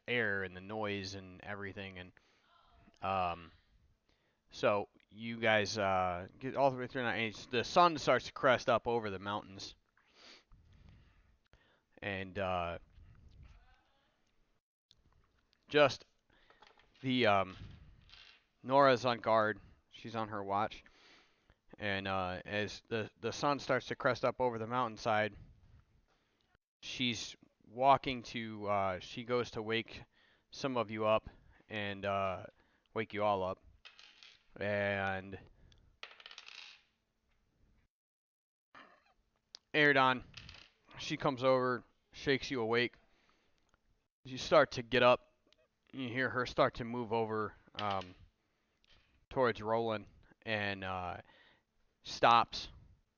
air and the noise and everything, and so you guys get all the way through the night, and the sun starts to crest up over the mountains, and just the Nora's on guard. She's on her watch, and as the sun starts to crest up over the mountainside, she's walking to she goes to wake some of you up and wake you all up, and Aridon, she comes over, shakes you awake. You start to get up. You hear her start to move over towards Roland, and stops.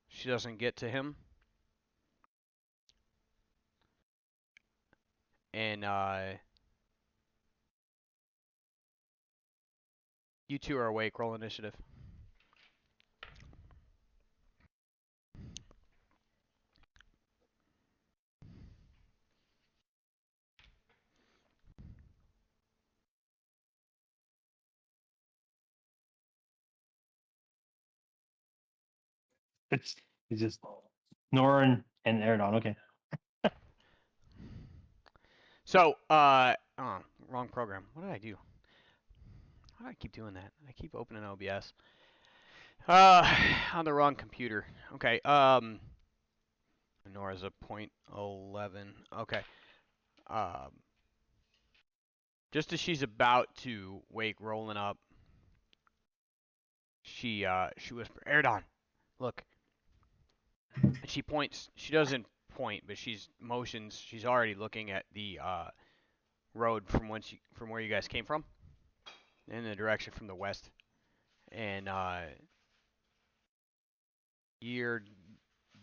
She doesn't get to him, and you two are awake. Roll initiative. It's just Norin and Eridon. Okay. So, wrong program. What did I do? Why do I keep doing that? I keep opening OBS. On the wrong computer. Okay. Nora's a .11. Okay. Just as she's about to wake Roland up, she whispers, "Erdon, look." And she points. She doesn't point, but she's motions. She's already looking at the road from where you guys came from, in the direction from the west, and you're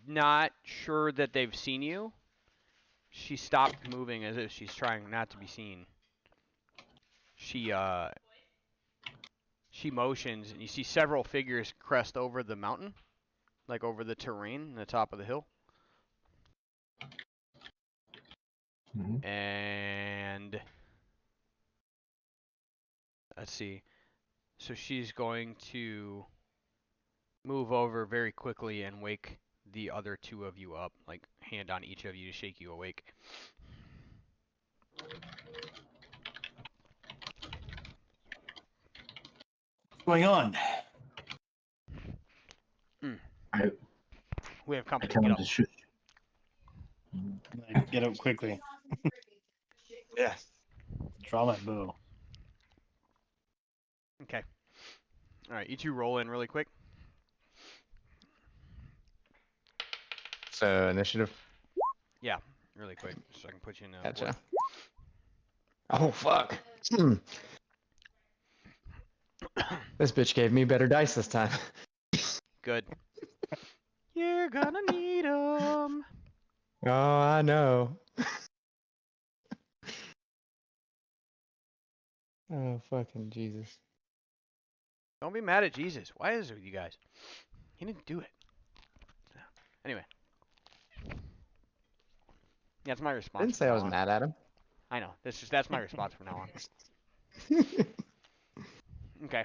not sure that they've seen you. She stopped moving as if she's trying not to be seen. She motions, and you see several figures crest over the mountain, like over the terrain, the top of the hill. Mm-hmm. And let's see. So she's going to move over very quickly and wake the other two of you up, like hand on each of you to shake you awake. What's going on? We have I company. tell Get him up. to shoot. Get up quickly. Yes. Draw my bow. Okay. All right, you two roll in really quick. So initiative. Yeah, really quick, so I can put you in a Gotcha. order. Oh fuck. This bitch gave me better dice this time. Good. You're gonna need 'em. Oh, I know. Oh fucking Jesus. Don't be mad at Jesus. Why is it with you guys? He didn't do it. Anyway. Yeah, that's my I response. didn't say I was mad at him. I know. That's my response from now on. Okay.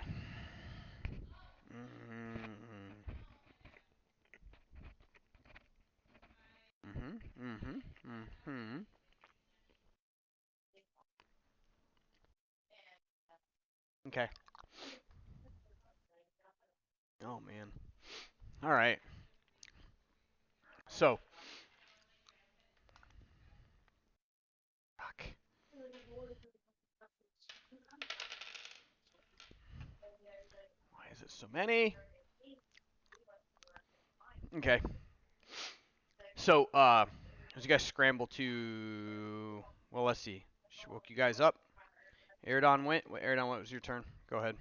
Okay. Oh man. All right. So. Fuck. Why is it so many? Okay. So, as you guys scramble to, well, let's see. She woke you guys up. Aridon went. Aridon, what was your turn? Go ahead.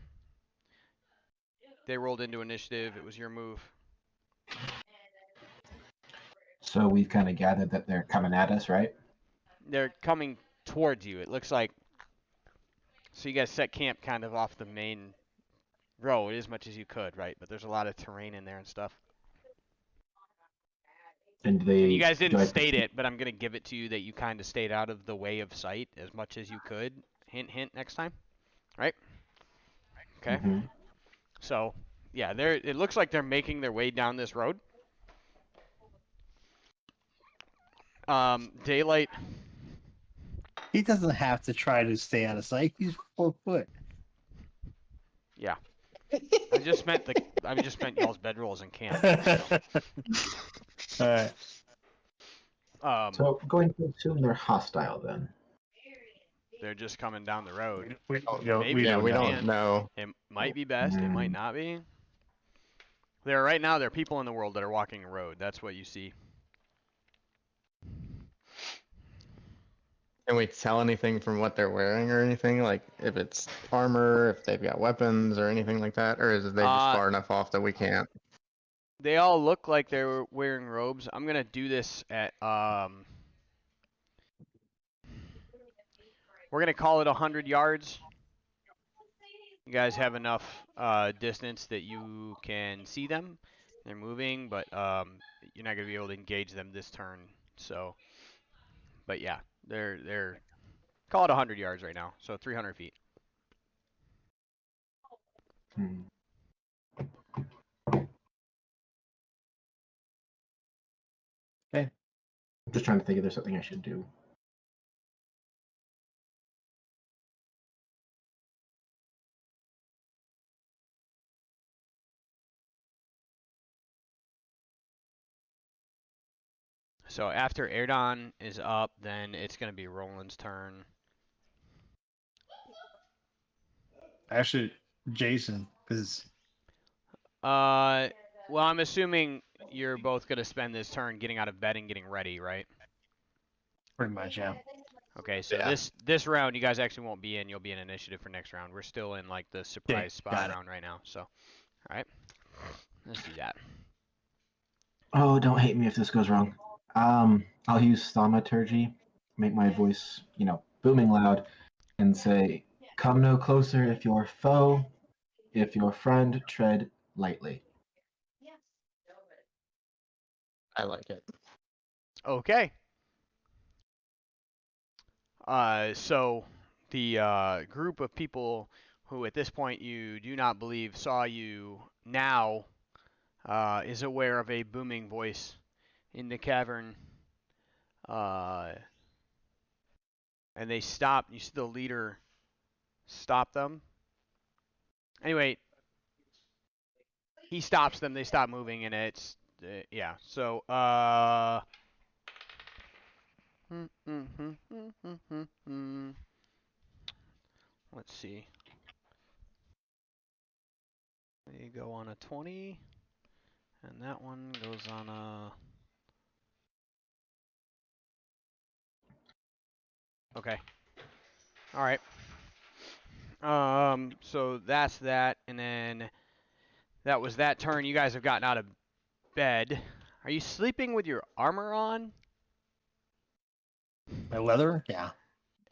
They rolled into initiative. It was your move. So we've kind of gathered that they're coming at us, right? They're coming towards you. It looks like, so you guys set camp kind of off the main road as much as you could, right? But there's a lot of terrain in there and stuff. And And you guys do didn't I state perceive- it, but I'm going to give it to you that you kind of stayed out of the way of sight as much as you could. Hint, hint, next time. Right? Okay. Mhm. So, yeah, it looks like they're making their way down this road. Daylight. He doesn't have to try to stay out of sight. He's 4 foot. Yeah. I just meant y'all's bedrolls in camp. All right. So going to assume they're hostile then. They're just coming down the road. We Maybe we you don't can. know. It might be best. It might not be. Right now, there are people in the world that are walking the road. That's what you see. Can we tell anything from what they're wearing or anything? Like if it's armor, if they've got weapons or anything like that? Or is they just far enough off that we can't? They all look like they're wearing robes. I'm gonna do this at we're gonna call it 100 yards. You guys have enough distance that you can see them. They're moving, but you're not gonna be able to engage them this turn. So, but yeah, they're call it 100 yards right now. So 300 feet. Hmm. Okay. I'm just trying to think if there's something I should do. So after Erdon is up, then it's gonna be Roland's turn. Actually, Jason, because Well, I'm assuming you're both gonna spend this turn getting out of bed and getting ready, right? pretty much, yeah. Okay, so Yeah. this round you guys actually won't be in. You'll be in initiative for next round. We're still in like the surprise spot got it. round right now. So, all right, let's do that. Oh, don't hate me if this goes wrong. I'll use thaumaturgy, make my voice, booming loud, and say, "Come no closer if your foe, if your friend, tread lightly." I like it. Okay. So the group of people who at this point you do not believe saw you now is aware of a booming voice in the cavern. And they stop. You see the leader stop them. Anyway, he stops them. They stop moving, and it's yeah. So let's see. They go on a 20, and that one goes on a. Okay. All right. So that's that, and then that was that turn. You guys have gotten out of bed. Are you sleeping with your armor on? My leather, yeah.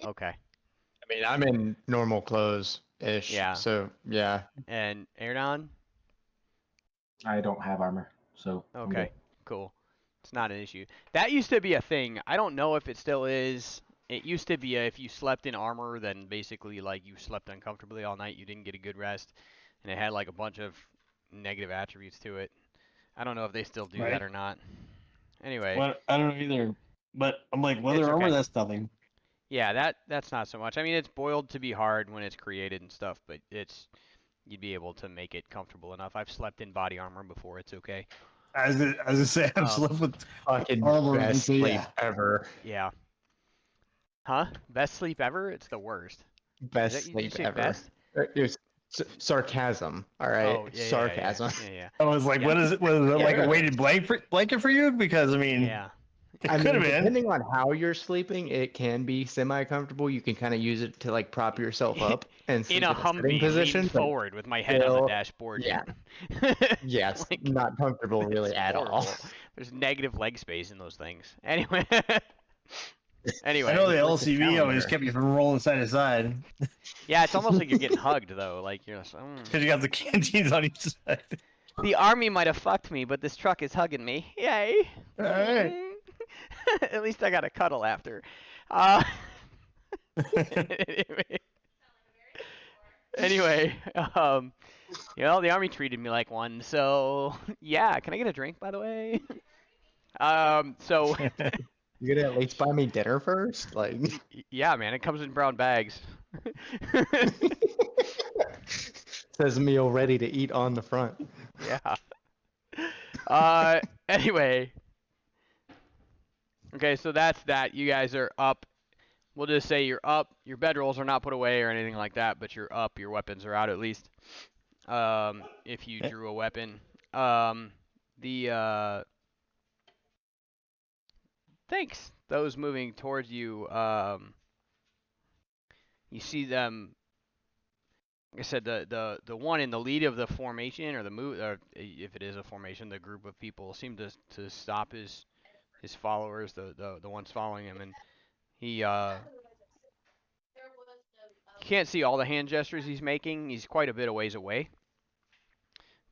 Okay. I mean, I'm in normal clothes ish. Yeah. So yeah. And Erdon? I don't have armor, so I'm Okay. good. Cool. It's not an issue. That used to be a thing. I don't know if it still is. It used to be if you slept in armor, then basically like you slept uncomfortably all night. You didn't get a good rest, and it had like a bunch of negative attributes to it. I don't know if they still do Right. that or not. Anyway. Well, I don't know either. But I'm like, It's leather armor, okay. that's nothing. Yeah, that's not so much. I mean, it's boiled to be hard when it's created and stuff, but you'd be able to make it comfortable enough. I've slept in body armor before. It's okay. As I say, I've Um, slept with Fucking armor. best so sleep yeah. ever. Yeah. Huh? Best sleep ever? It's the worst. Best Did you sleep say ever. best? It was sarcasm. All right. Oh, yeah, Sarcasm. Yeah. I was like, Yeah. what is it? Was it like Yeah. a weighted blanket for you? Because I mean, Yeah. it I could mean, have been. depending on how you're sleeping, it can be semi-comfortable. You can kind of use it to like prop yourself up and sleep In a sitting Humvee, position. leaning but forward with my head on the still- dashboard. yeah. Yeah, it's Like, not comfortable really it's at all. horrible. There's negative leg space in those things. Anyway. Anyway. I know the Like the LCV always calendar. kept you from rolling side to side Yeah, it's almost like you're getting hugged though. Like you're just, because you got the canteens on each side. The army might have fucked me, but this truck is hugging me. Yay! All right. At least I got a cuddle after. Uh, anyway, the army treated me like one, so yeah. Can I get a drink, by the way? So You could at least buy me dinner first, like. yeah, man, it comes in brown bags. Says meal ready to eat on the front. Yeah. Anyway. Okay, so that's that. You guys are up. We'll just say you're up. Your bedrolls are not put away or anything like that, but you're up. Your weapons are out at least. If you drew a weapon. The thanks. Those moving towards you. You see them. Like I said, the one in the lead of the formation or the move, or if it is a formation, the group of people seem to stop his followers, the ones following him, and he can't see all the hand gestures he's making. He's quite a bit a ways away,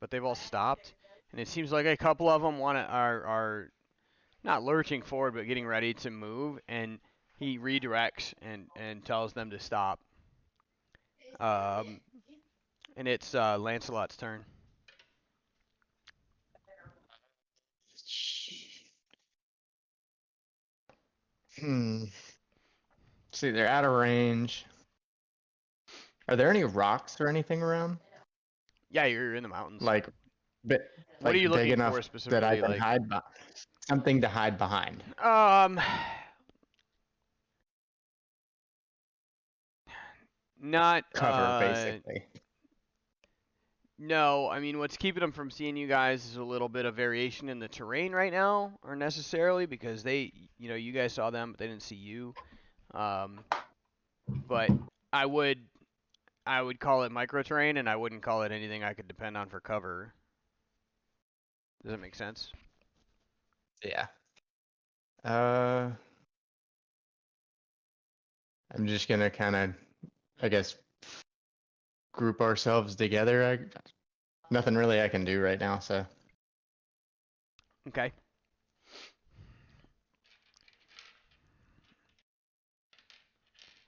but they've all stopped, and it seems like a couple of them are not lurching forward, but getting ready to move, and he redirects and tells them to stop. And it's Lancelot's turn. See, they're out of range. Are there any rocks or anything around? Yeah, you're in the mountains. Like, but What are you big looking enough for specifically? that I can Like, hide something to hide behind. Not Cover, basically. No, I mean what's keeping them from seeing you guys is a little bit of variation in the terrain right now, or necessarily because you guys saw them, but they didn't see you. But I would call it micro terrain, and I wouldn't call it anything I could depend on for cover. Does that make sense? Yeah. I'm just gonna kind of, I guess, group ourselves together. Nothing really I can do right now, so. Okay.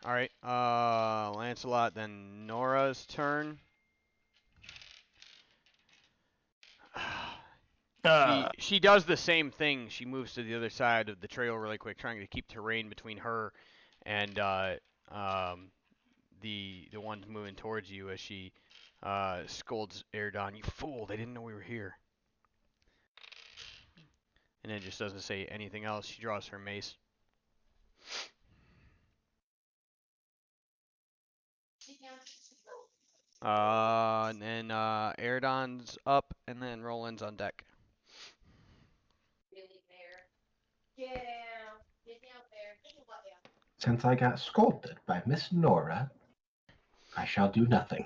All right. Lancelot, then Nora's turn. She does the same thing. She moves to the other side of the trail really quick, trying to keep terrain between her and the ones moving towards you as she scolds Erdan. You fool! They didn't know we were here. And then just doesn't say anything else. She draws her mace. And then Erdan's up, and then Roland's on deck. Since I got scolded by Miss Nora, I shall do nothing.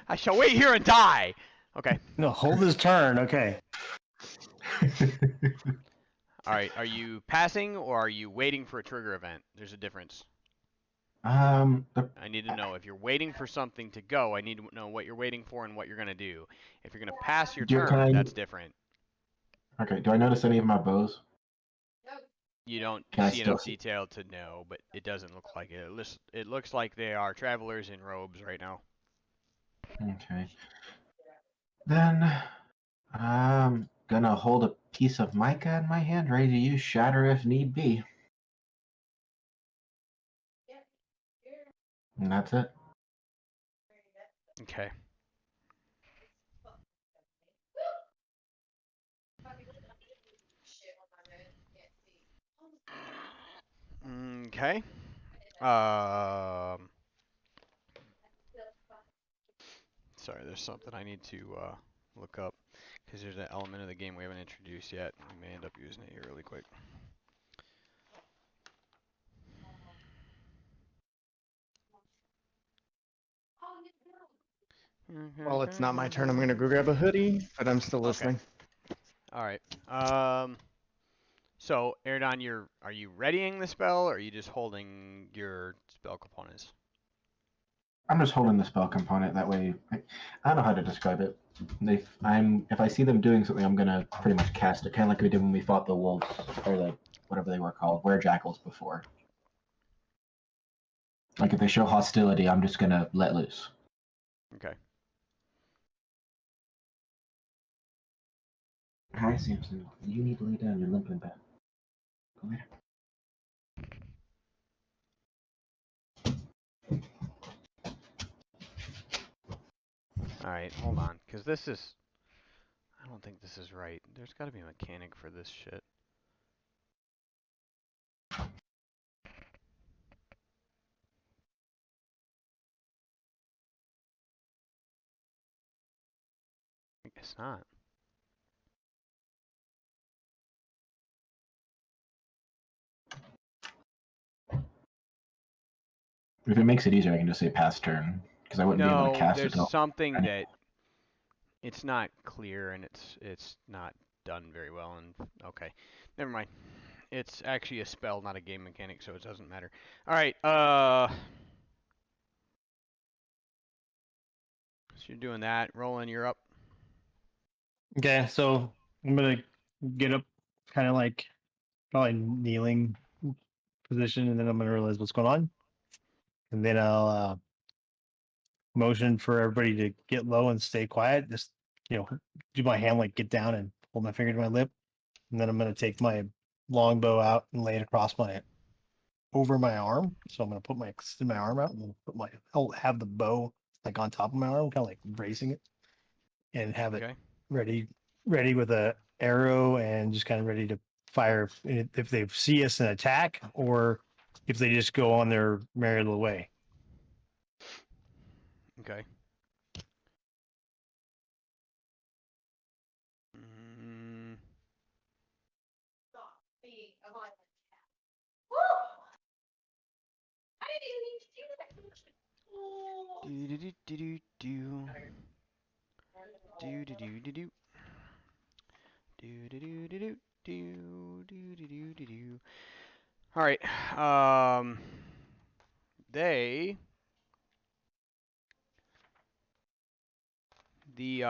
I shall wait here and die. Okay. No, hold his turn. Okay. All right. Are you passing or are you waiting for a trigger event? There's a difference. The, I need to know if you're waiting for something to go. I need to know what you're waiting for and what you're gonna do. If you're gonna pass your turn, that's different. Okay. Do I notice any of my bows? You don't Can I see still enough see? detail to know, but it doesn't look like it. It looks like they are travelers in robes right now. Okay. Then I'm gonna hold a piece of mica in my hand, ready to use shatter if need be. And that's it. Okay. Okay. Sorry, there's something I need to look up because there's an element of the game we haven't introduced yet. We may end up using it here really quick. Well, it's not my turn. I'm gonna go grab a hoodie, but I'm still listening. All right. So, Erdon, are you readying the spell, or are you just holding your spell components? I'm just holding the spell component. That way, I don't know how to describe it. If I see them doing something, I'm gonna pretty much cast it, kind of like we did when we fought the wolves or the whatever they were called, were-jackals before. Like if they show hostility, I'm just gonna let loose. Okay. Hi, Samson. You need to lay down. You're limping back. Go later. All right, hold on, because this is... I don't think this is right. There's got to be a mechanic for this shit. I guess not. If it makes it easier, I can just say pass turn because I wouldn't be able to No, cast it there's till. something that it's not clear and it's not done very well. And okay, never mind. It's actually a spell, not a game mechanic, so it doesn't matter. All right. So you're doing that. Roland, you're up. Okay, so I'm gonna get up, kind of like probably kneeling position, and then I'm gonna realize what's going on, and then I'll motion for everybody to get low and stay quiet. Just do my hand like get down and hold my finger to my lip, and then I'm gonna take my longbow out and lay it across my over my arm. So I'm gonna extend my arm out and I'll have the bow like on top of my arm, kind of like bracing it, and have it Okay. ready with a arrow and just kind of ready to fire if they see us and attack, or if they just go on their merry little way. Okay. Mm, do do do do do do do do do do do. Do do do do do do do do do do. All right. They the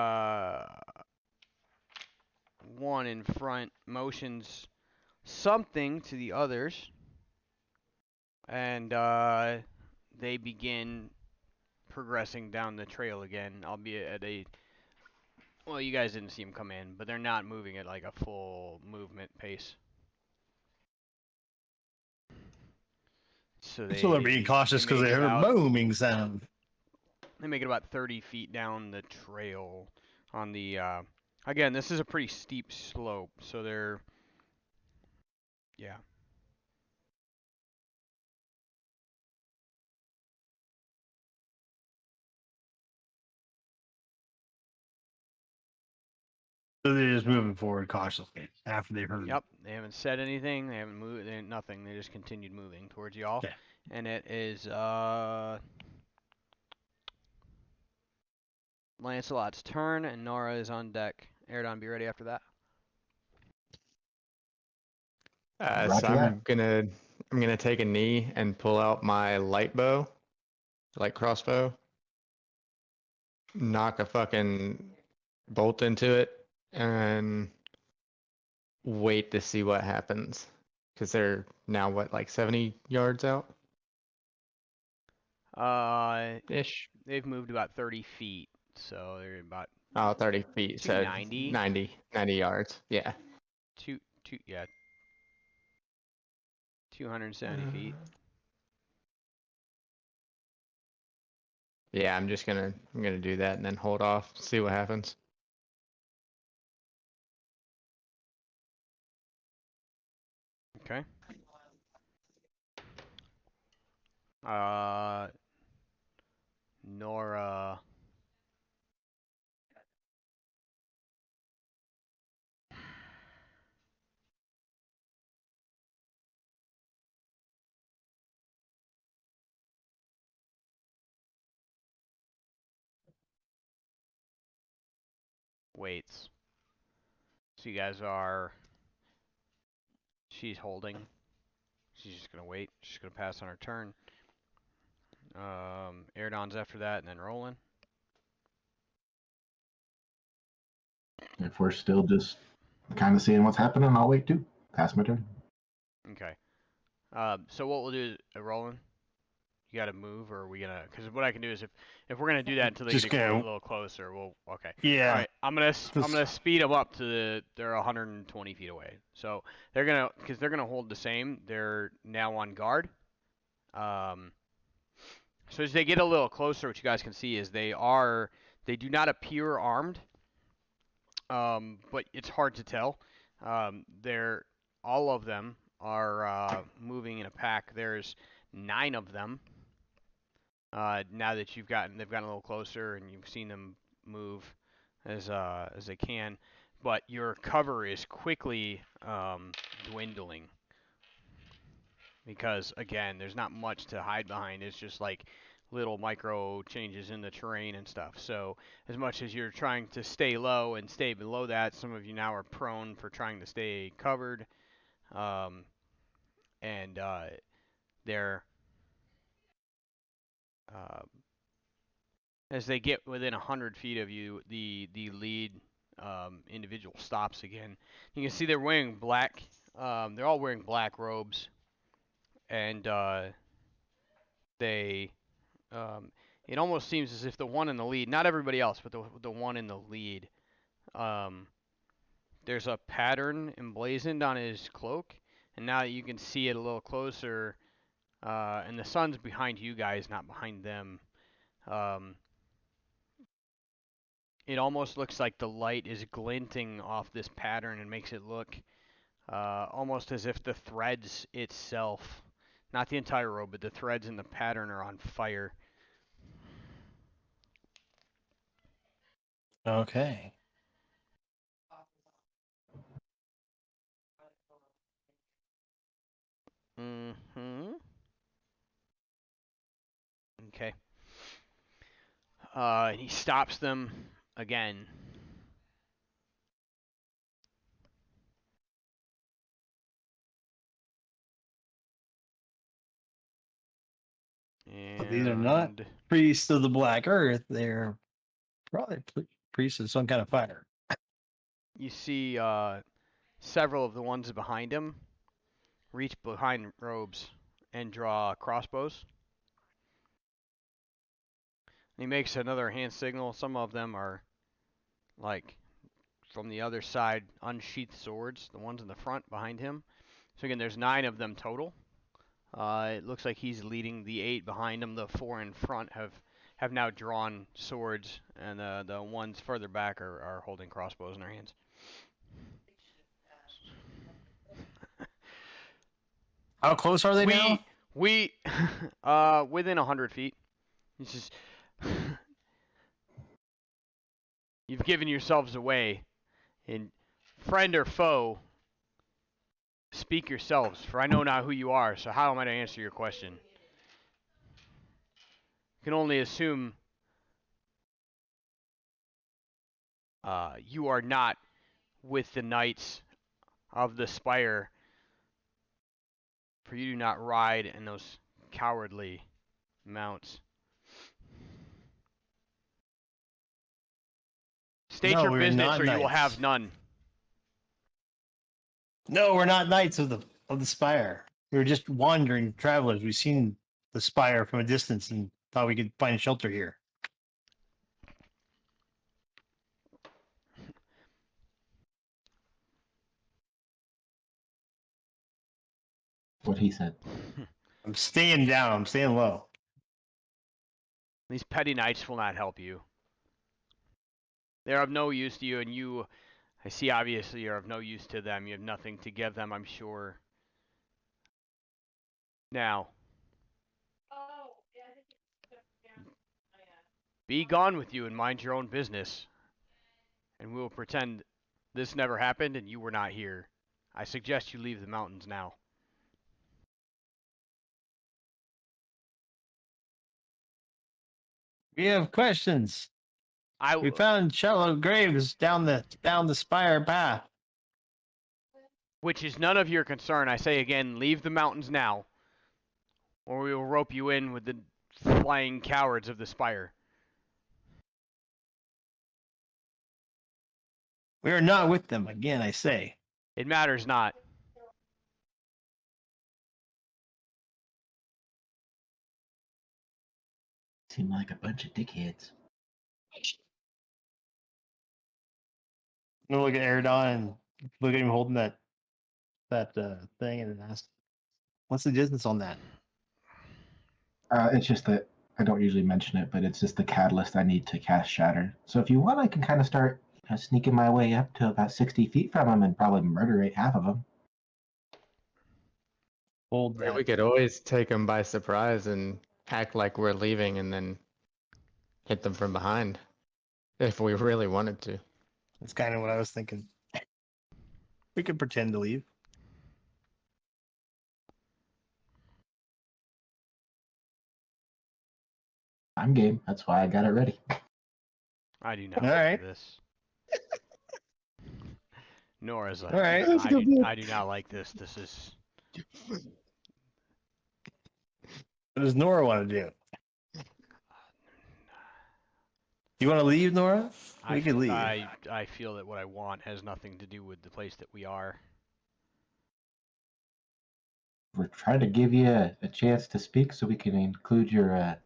one in front motions something to the others, and they begin progressing down the trail again, albeit at a... Well, you guys didn't see them come in, but they're not moving at like a full movement pace. So So they're being cautious because make they it heard a out. booming sound. They make it about 30 feet down the trail on the... again, this is a pretty steep slope, so they're... Yeah. So they're just moving forward cautiously after they've heard. Yep, they haven't said anything. They haven't moved. Nothing. They just continued moving towards y'all. Okay. And it is Lancelot's turn, and Nora is on deck. Aradon, be ready after that. So Roger that. I'm gonna take a knee and pull out my light bow, light crossbow, knock a fucking bolt into it, and wait to see what happens. Because they're now what, like 70 yards out ish? They've moved about 30 feet, so they're about Oh, 30 feet. So 290. 90 yards. Yeah. Yeah, 270 feet. Yeah, I'm gonna do that and then hold off, see what happens. Okay. Uh, Nora. Waits. So you guys are She's holding. She's just gonna wait. She's gonna pass on her turn. Aerodon's after that, and then Roland. If we're still just kind of seeing what's happening, I'll wait too. Pass my turn. Okay. So what we'll do is, Roland, you got to move, or are we gonna? Because what I can do is, if we're gonna do that until they Just get a go. little closer, we'll. Okay. Yeah. All right. I'm gonna speed them up to they're 120 feet away. So because they're gonna hold the same. They're now on guard. So as they get a little closer, what you guys can see is they do not appear armed. But it's hard to tell. All of them are moving in a pack. There's 9 of them. Now that they've gotten a little closer and you've seen them move as they can, but your cover is quickly dwindling because again, there's not much to hide behind. It's just like little micro changes in the terrain and stuff. So as much as you're trying to stay low and stay below that, some of you now are prone for trying to stay covered, and they're as they get within 100 feet of you, the lead individual stops again. You can see they're wearing black. They're all wearing black robes, and they. It almost seems as if the one in the lead, not everybody else, but the one in the lead, there's a pattern emblazoned on his cloak, and now that you can see it a little closer, and the sun's behind you guys, not behind them. It almost looks like the light is glinting off this pattern and makes it look almost as if the threads itself, not the entire robe, but the threads in the pattern are on fire. Okay. Mm-hmm. Okay. And he stops them again. But these are not And priests of the Black Earth. They're probably priests of some kind of fire. you see several of the ones behind him reach behind robes and draw crossbows. He makes another hand signal. Some of them are like from the other side, unsheathed swords, the ones in the front behind him. So again, there's 9 of them total. It looks like he's leading the 8 behind him. The 4 in front have now drawn swords, and the ones further back are holding crossbows in their hands. How close are they now? We within 100 feet. It's just you've given yourselves away. And friend or foe, speak yourselves, for I know not who you are, so how am I to answer your question? You can only assume you are not with the knights of the spire, for you do not ride in those cowardly mounts. State No, your we're business, not or you will knights. have none. No, we're not knights of the spire. We were just wandering travelers. We've seen the spire from a distance and thought we could find shelter here. What he said. I'm staying down. I'm staying low. These petty knights will not help you. They're of no use to you, and you, I see obviously you're of no use to them. You have nothing to give them, I'm sure. Now, be gone with you and mind your own business, and we will pretend this never happened and you were not here. I suggest you leave the mountains now. We have questions. We I found shallow graves down the spire path. which is none of your concern. I say again, leave the mountains now, or we will rope you in with the flying cowards of the spire. We are not with them, again, I say. It matters not. Seem like a bunch of dickheads. I'm gonna look at Eridon and look at him holding that thing and ask, "What's the distance on that?" It's just that I don't usually mention it, but it's just the catalyst I need to cast Shatter. So if you want, I can kind of start sneaking my way up to about 60 feet from them and probably murder half of them. Hold Yeah, that. we could always take them by surprise and act like we're leaving and then hit them from behind if we really wanted to. That's kind of what I was thinking. We could pretend to leave. I'm game. That's why I got it ready. I do not All like right. this. Nor is All right. I do not like this. This is. What does Nora want to do? You want to leave, Nora? We can leave. I feel that what I want has nothing to do with the place that we are. We're trying to give you a chance to speak so we can include your.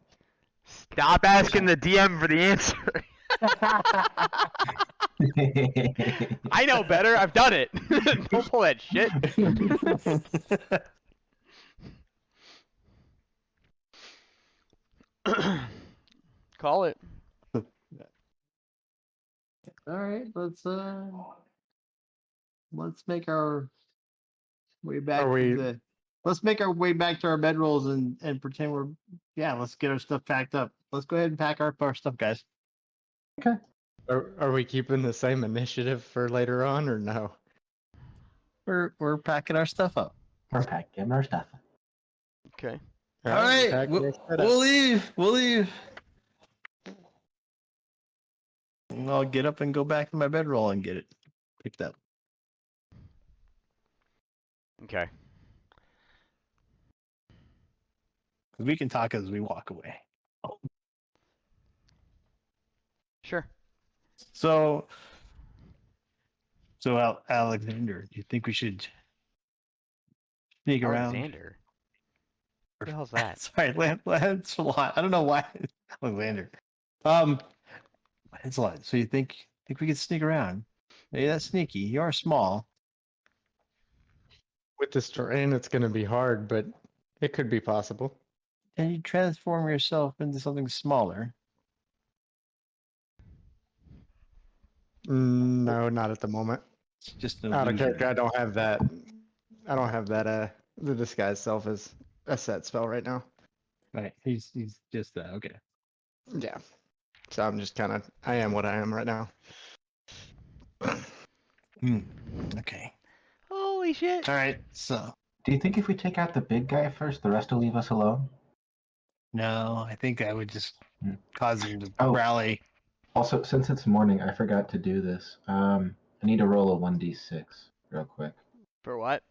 Stop asking the DM for the answer. I know better. I've done it. Don't pull that shit. Call it. All right, let's make our way back let's make our way back to our bedrolls and pretend let's get our stuff packed up. Let's go ahead and pack our stuff, guys. Are we keeping the same initiative for later on or no? We're packing our stuff up. We're packing our stuff. Okay. All right, we'll leave. We'll leave. And I'll get up and go back to my bedroll and get it picked up. Okay. We can talk as we walk away. Sure. So Alexander, do you think we should sneak around? Alexander. What the hell's that? Sorry, Lancelot. I don't know why Alexander. Lancelot. So you think we could sneak around? Hey, that's sneaky. You are small. With this terrain, it's going to be hard, but it could be possible. And you transform yourself into something smaller. No, not at the moment. It's just an Out of illusion. character, I don't have that. I don't have that. The disguise self is a set spell right now. Right. He's just okay. Yeah. So I'm just kind of. I am what I am right now. Okay. Holy shit. All right. So Do you think if we take out the big guy first, the rest will leave us alone? no, I think I would just cause him to Oh. rally. Also, since it's morning, I forgot to do this. I need to roll a 1d6 real quick. For what?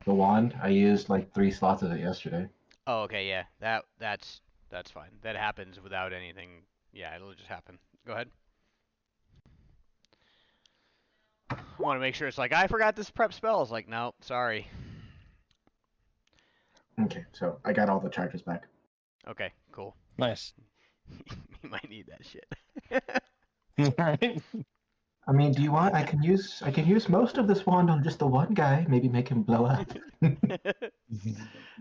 The wand, I used like 3 slots of it yesterday. Oh, okay, yeah. That's fine. That happens without anything. Yeah, it'll just happen. Go ahead. I want to make sure it's like, I forgot this prep spell. It's like, no, sorry. Okay, so I got all the charges back. Okay, cool. Nice. You might need that shit. All right. I mean, do you want? I can use most of this wand on just the one guy. Maybe make him blow up. Put some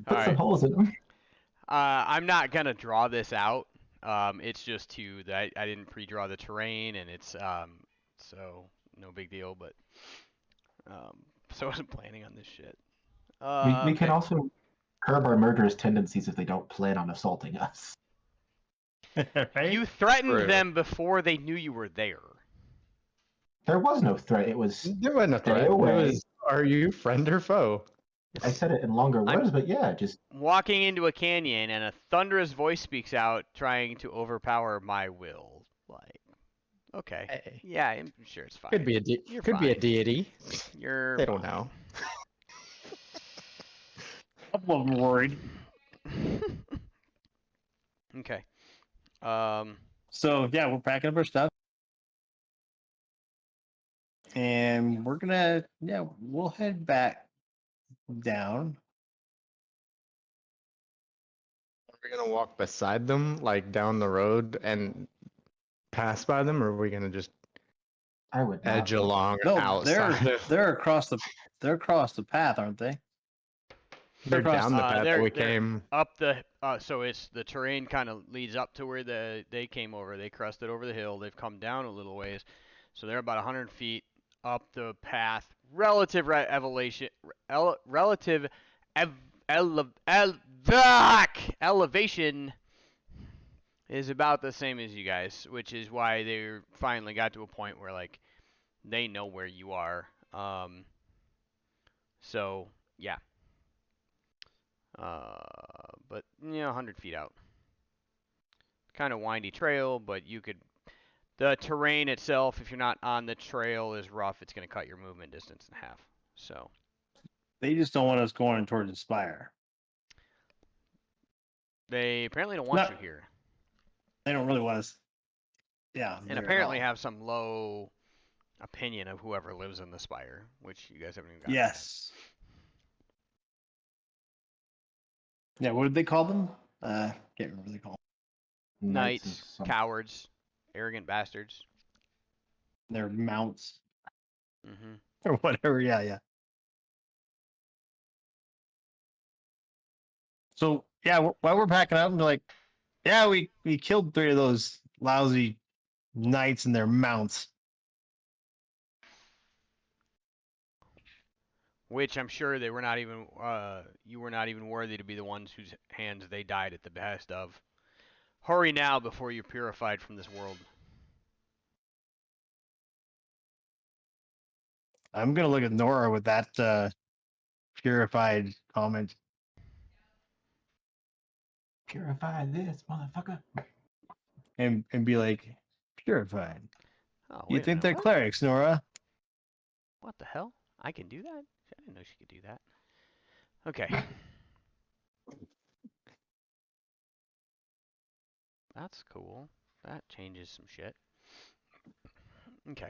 Alright. holes in him. I'm not gonna draw this out. It's just that I didn't pre-draw the terrain, and it's so no big deal. But so I wasn't planning on this shit. We can Okay. also curb our murderous tendencies if they don't plan on assaulting us. Right? You threatened True. them before they knew you were there. There was no threat. It was. There wasn't a threat. Stay It away. was, are you friend or foe? I said it in longer words, but yeah, just Walking into a canyon, and a thunderous voice speaks out, trying to overpower my will. Like, Okay. Hey, Yeah, I'm sure it's fine. could be a You're could be a fine. deity. You're They don't fine. know. couple of them worried. Okay. So yeah, we're packing up our stuff, and we'll head back down. Are we gonna walk beside them, like down the road, and pass by them, or are we gonna just I would not. edge along No, outside of? they're across the path, aren't they? They're across down the path that we they're came. up the so it's the terrain kind of leads up to where they came over. They crusted over the hill. They've come down a little ways, so they're about 100 feet up the path. Relative elevation is about the same as you guys, which is why they finally got to a point where like they know where you are. So yeah. But 100 feet out. Kind of windy trail, but you could. The terrain itself, if you're not on the trail, is rough. It's going to cut your movement distance in half. So They just don't want us going towards the spire. they apparently don't want No, you here, they don't really want us. Yeah, and there at apparently all. have some low opinion of whoever lives in the spire, which you guys haven't even gotten. Yes. Yeah, what did they call them? Can't remember what they call them. Knights of Knights, some- cowards, arrogant bastards. Their mounts Mm-hmm. or whatever. Yeah, yeah. So yeah, while we're packing up, we're like, yeah, we killed 3 of those lousy knights and their mounts. Which I'm sure they were not even. You were not even worthy to be the ones whose hands they died at the behest of. Hurry now before you're purified from this world. I'm gonna look at Nora with that purified comment Purify this, motherfucker. and be like, purified. Oh, You wait a think minute. they're What? clerics, Nora? What the hell? I can do that? I didn't know she could do that. Okay. That's cool. That changes some shit. Okay.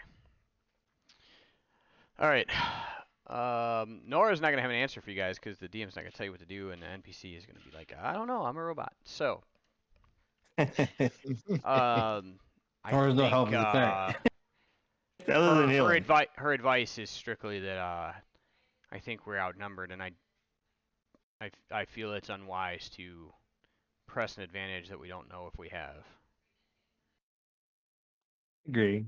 All right. Nora's not gonna have an answer for you guys because the DM's not gonna tell you what to do, and the NPC is gonna be like, I don't know, I'm a robot. So, um, I Nora's no think help as a cleric. Other than her healing. her advice is strictly that I think we're outnumbered, and I feel it's unwise to press an advantage that we don't know if we have. Agree.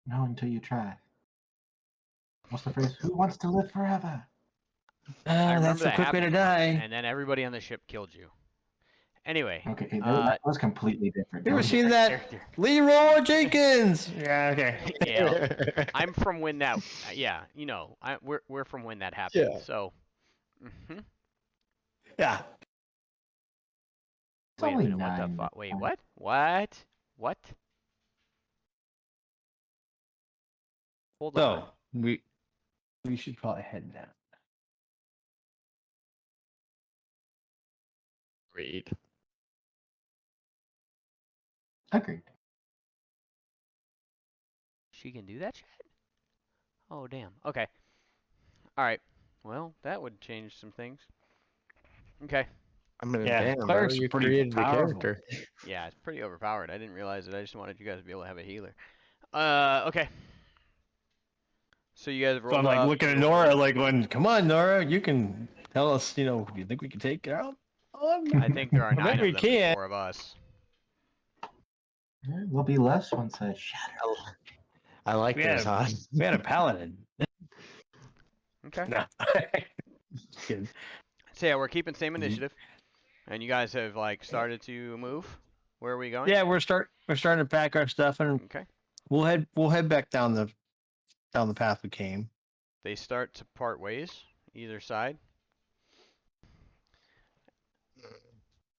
No, until you try. What's the phrase? Who wants to live forever? I That's remember the that quick way to happening once, die. and then everybody on the ship killed you. Anyway, Okay, that was completely different. You ever Don't- seen that? character. Leroy Jenkins. Yeah. Okay. Yeah, I'm from when that. Yeah, we're from when that happened. Yeah. So. Yeah. It's Wait a only minute. What the 9 fuck? Wait, points. what? What? What? Hold on. So we should probably head down. Read. Agreed. She can do that shit? Oh, damn. Okay. All right. Well, that would change some things. Okay. I mean, Yeah, damn, bro, clerics are you pretty created the powerful. character. Yeah, it's pretty overpowered. I didn't realize it. I just wanted you guys to be able to have a healer. Okay. So you guys have So rolled I'm like up. looking at Nora, like, going, "Come on, Nora, you can tell us. Do you think we can take her out?" I think there are I 9 think of we them can. and 4 of us. There will be less once I shatter. I like We this, had huh? We had a paladin. Okay. No. Just kidding. So yeah, we're keeping same initiative, and you guys have like started to move. Where are we going? Yeah, we're starting to pack our stuff, and Okay. we'll head back down the path we came. They start to part ways, either side.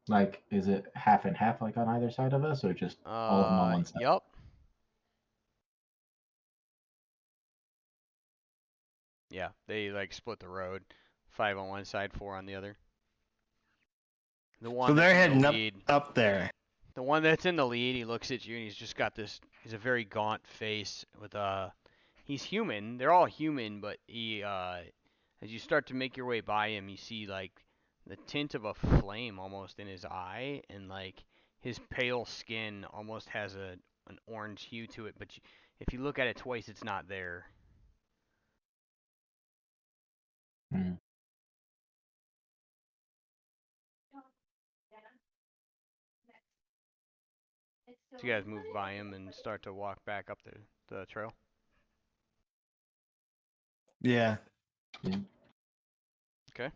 Like, is it half and half, like on either side of us, or just all of them on one side? Yup. Yeah, they like split the road. 5 on one side, 4 on the other. The So one they're that's in the heading lead. up there. The one that's in the lead, he looks at you and he's just got this. He's a very gaunt face with He's human. They're all human, but as you start to make your way by him, you see like the tint of a flame almost in his eye, and like his pale skin almost has an orange hue to it. But if you look at it twice, it's not there. Hmm. So you guys move by him and start to walk back up the trail. Yeah. Okay.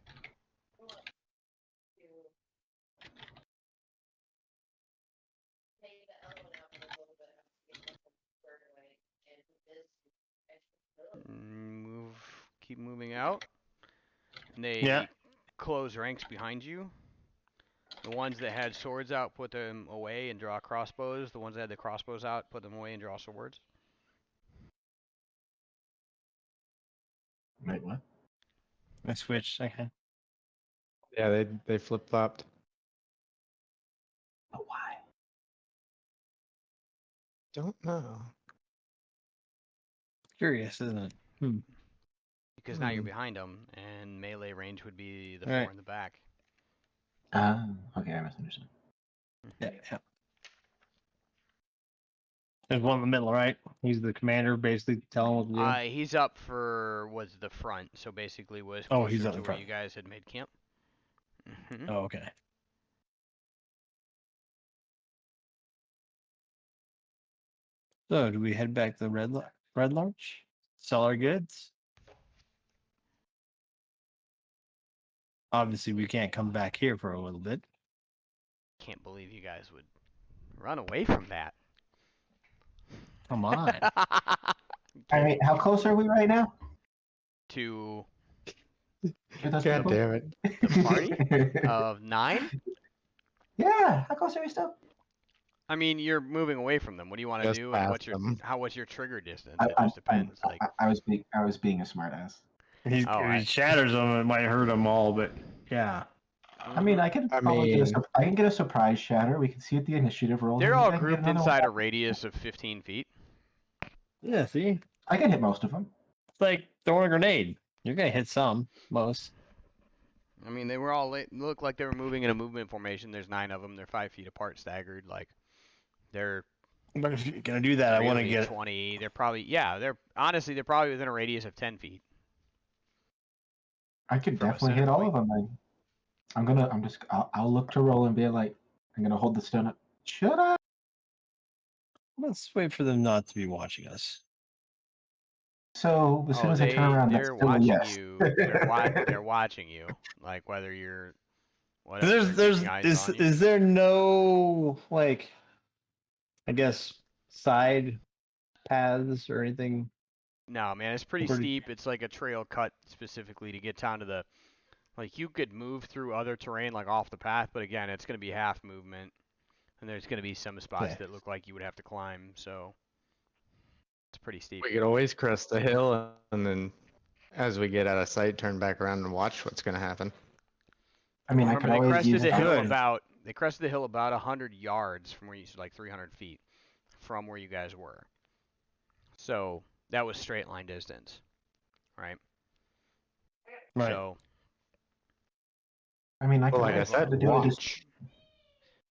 Keep moving out. And Yeah. they close ranks behind you. The ones that had swords out, put them away and draw crossbows. The ones that had the crossbows out, put them away and draw swords. Wait, what? I switched. Okay. Yeah, they flip flopped. But why? Don't know. Curious, isn't it? Because now you're behind them, and melee range would be the 4 Right. in the back. Okay, I misunderstood. Yeah. Yeah. There's one in the middle, right? He's the commander, basically telling what to do. He's up for was the front, so basically was Oh, closer he's up to in where front. you guys had made camp. Oh, okay. So, do we head back to the Red Larch? Sell our goods? Obviously, we can't come back here for a little bit. Can't believe you guys would run away from that. Come on. All right, how close are we right now? To To those God people? damn it. the party of 9? Yeah, how close are we still? I mean, you're moving away from them. What do you want to Just do, and past them. what's your trigger distance? I, It I'm, just depends. Like, I was being a smartass. If he shatters them, it might hurt them all, but yeah. I mean, I could I probably mean- I can get a surprise shatter. We can see what the initiative rolls. They're and all I can get grouped another inside a one. radius of 15 feet. Yeah, see? I can hit most of them. It's like throwing a grenade. You're going to hit some, most. I mean, they were all look like they were moving in a movement formation. There's 9 of them. They're 5 feet apart, staggered. Like, they're But if you're going to do that, I want to really get 20. They're probably they're honestly they're probably within a radius of 10 feet. I could From a definitely center hit all point. of them. I'll look to roll and be like, I'm gonna hold the stone up. Should I? Let's wait for them not to be watching us. So as soon as I turn around, that's they're still a watching yes. you. They're watching you. Like whether you're whatever. they're There's keeping eyes on you. is there no like I guess side paths or anything? No, man, it's pretty Pretty- steep. It's like a trail cut specifically to get down to the. Like you could move through other terrain like off the path, but again, it's going to be half movement, and there's going to be some spots Yeah. that look like you would have to climb. So it's pretty steep. We could always crest the hill and then, as we get out of sight, turn back around and watch what's going to happen. I mean, I Remember, could always crested use the hill Good. about 100 yards from where you like 300 feet from where you guys were. So that was straight line distance, right? Right. So I mean, I Well, could like I always said, to do it. Just watch.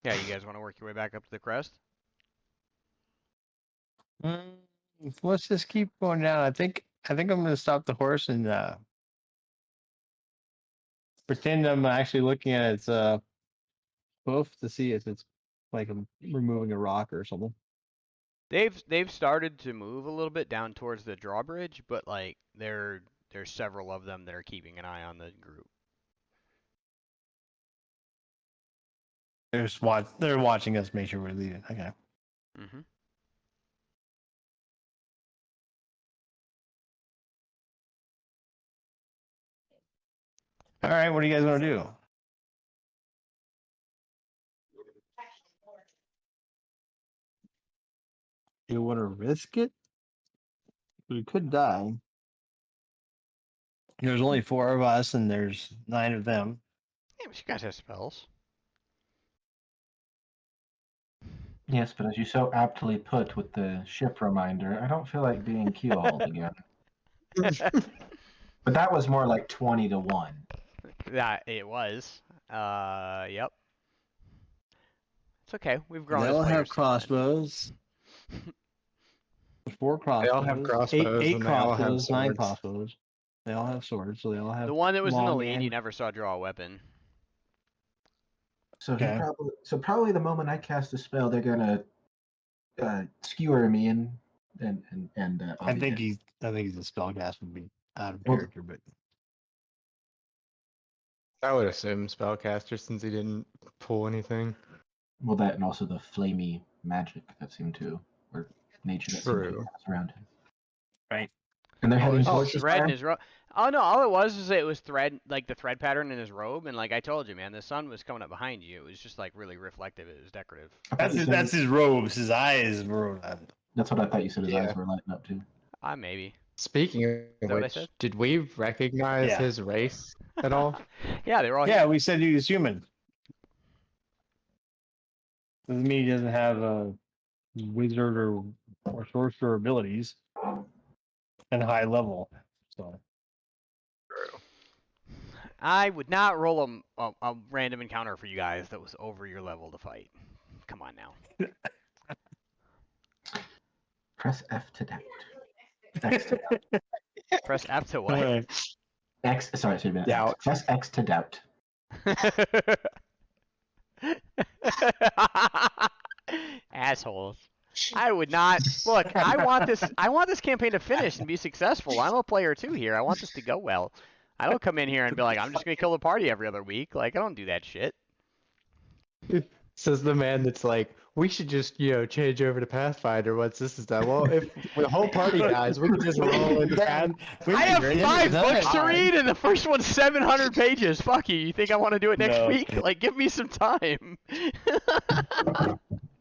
yeah, you guys want to work your way back up to the crest? Let's just keep going down. I think I'm gonna stop the horse and pretend I'm actually looking at its hoof to see if it's like I'm removing a rock or something. They've started to move a little bit down towards the drawbridge, but like there's several of them that are keeping an eye on the group. They're watching us make sure we're leaving. Okay. Mm-hmm. All right, what do you guys want to do? You want to risk it? We could die. There's only 4 of us, and there's 9 of them. Yeah, but you guys have spells. Yes, but as you so aptly put with the ship reminder, I don't feel like being killed again. But that was more like 20 to 1. That it was. Yep. It's okay. We've grown They as all have players since then. crossbows. 4 crossbows. They all have crossbows, Eight and they all have crossbows, 9 swords. crossbows. They all have swords, so they all have. The one that was in the long lead, you and- never saw draw a weapon. So Okay. probably the moment I cast a spell, they're gonna skewer me and I'll I be think dead. he's a spellcast would be out of Well- character, but I would assume spellcaster since he didn't pull anything. Well, that and also the flamey magic that seemed to, or nature that seemed to True. pass around him. right. And they're Oh, heading it was towards just the thread in fire? his robe. Oh no, all it was is it was thread, like the thread pattern in his robe, and like I told you, man, the sun was coming up behind you. It was just like really reflective. It was decorative. I thought you said- That's his robes. His eyes were. That's what I thought you said. His Yeah. eyes were lighting up too. Maybe. Speaking of that what I which, said? did we recognize Yeah. his race at all? Yeah, they were all. Yeah, we said he was human. Doesn't mean he doesn't have a wizard or sorcerer abilities and high level. So I would not roll a random encounter for you guys that was over your level to fight. Come on now. Press F to doubt. X to doubt. Press F to what? X. Sorry, Doubt. Press X to doubt. Assholes. I would not look. I want this campaign to finish and be successful. I'm a player too here. I want this to go well. I don't come in here and be like, I'm just gonna kill the party every other week. Like I don't do that shit. Says the man that's like, we should just, change over to Pathfinder once this is done. Well, if the whole party dies, we can just roll into Pathfinder. I have 5 books to read, and the first one's 700 pages. Fuck you. You think I want to do it next No. week? Like, give me some time.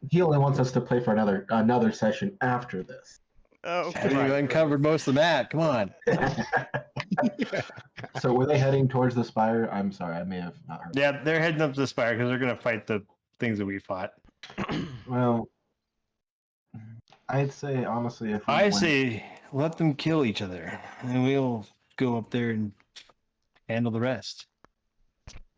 He only wants us to play for another session after this. Oh, Have you uncovered most of the map? Come on. So were they heading towards the spire? I'm sorry, I may have not heard. Yeah, they're heading up to the spire because they're gonna fight the things that we fought. Well, I'd say honestly, if we I went- say let them kill each other, and we'll go up there and handle the rest.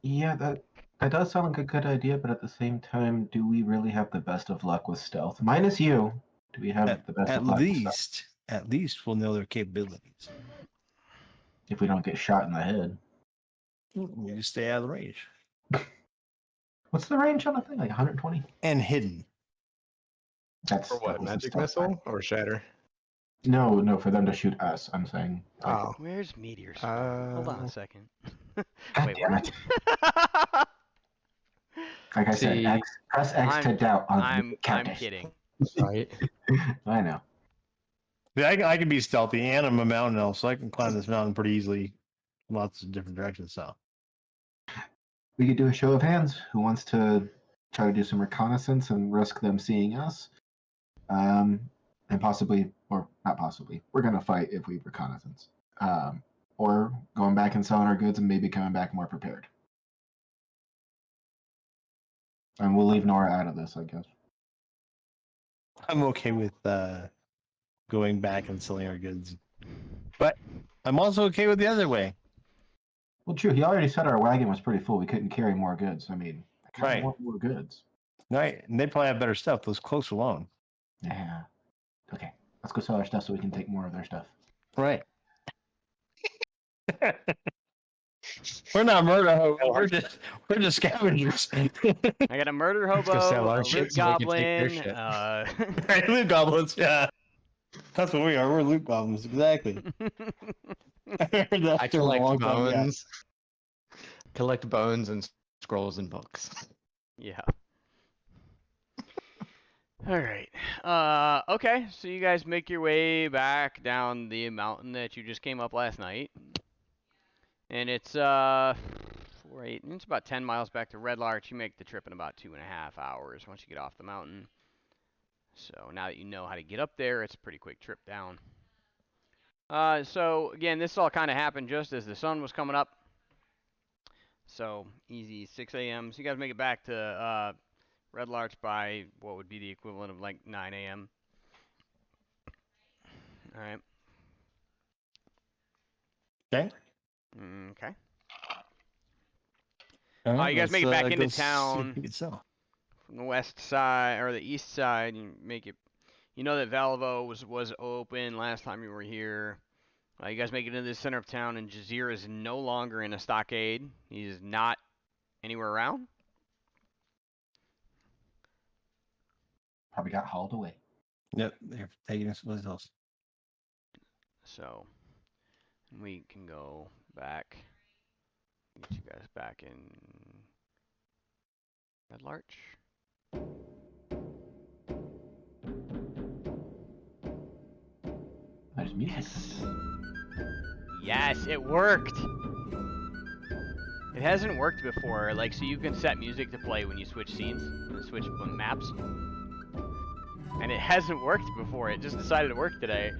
yeah, that does sound like a good idea, but at the same time, do we really have the best of luck with stealth? Minus you, do we have the best At of luck with stealth least we'll know their capabilities. if we don't get shot in the head? You just stay out of the range What's the range on the thing? Like 120? and hidden. That's For what, that was the magic stealth missile side. or shatter? No, for them to shoot us. I'm saying. Oh. Where's meteor? Hold on a second. God Wait, damn what? it! Like I said, See, press X to doubt on I'm the counters. kidding. Right. I know. Yeah, I can be stealthy, and I'm a mountain elf, so I can climb this mountain pretty easily, lots of different directions. So We could do a show of hands. Who wants to try to do some reconnaissance and risk them seeing us? And possibly, or not possibly, we're gonna fight if we reconnaissance. Or going back and selling our goods and maybe coming back more prepared. And we'll leave Nora out of this, I guess. I'm okay with going back and selling our goods, but I'm also okay with the other way. Well, true. He already said our wagon was pretty full. We couldn't carry more goods. I mean, I kind of Right. want more goods. Right, and they probably have better stuff. Those cloaks alone. Yeah. Okay. Let's go sell our stuff so we can take more of their stuff. Right. We're not murder hobos. We're just scavengers. I got a murder Let's go hobo, sell our a shit loot so we can take their goblin. shit. Right, loot goblins. Yeah, that's what we are. We're loot goblins. Exactly. I collect bones. Collect bones and scrolls and books. Yeah. All right. Okay. So you guys make your way back down the mountain that you just came up last night, and it's 4, 8. It's about 10 miles back to Red Larch. You make the trip in about 2.5 hours once you get off the mountain. So now that you know how to get up there, it's a pretty quick trip down. So again, this all kind of happened just as the sun was coming up. So easy, 6 a.m. So you guys make it back to Red Larch by what would be the equivalent of like 9 a.m. All right. Okay. Okay. All right, You guys make it let's, back into go see what town we can sell. from the west side or the east side. You make it. You know that Valvo was open last time you were here. You guys make it into the center of town, and Jazir is no longer in a stockade. He's not anywhere around. Probably got hauled away. Yep, they're taking us someplace else. So we can go back. Get you guys back in Red Larch. There's music. Yes, it worked. It hasn't worked before, like, so you can set music to play when you switch scenes, and switch maps. And it hasn't worked before, it just decided to work today.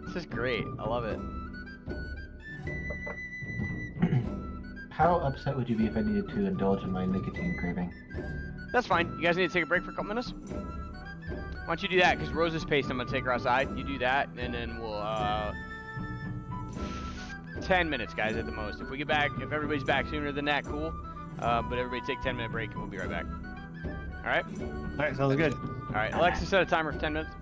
This is great, I love it. How upset would you be if I needed to indulge in my nicotine craving? That's fine, you guys need to take a break for a couple minutes? Why don't you do that, because Rose's paced, I'm going to take her outside. You do that, and then we'll, 10 minutes, guys, at the most. If we get back, if everybody's back sooner than that, cool. But everybody take a 10-minute break, and we'll be right back. All right? All right, sounds good. All right, Alexa, set a timer for 10 minutes.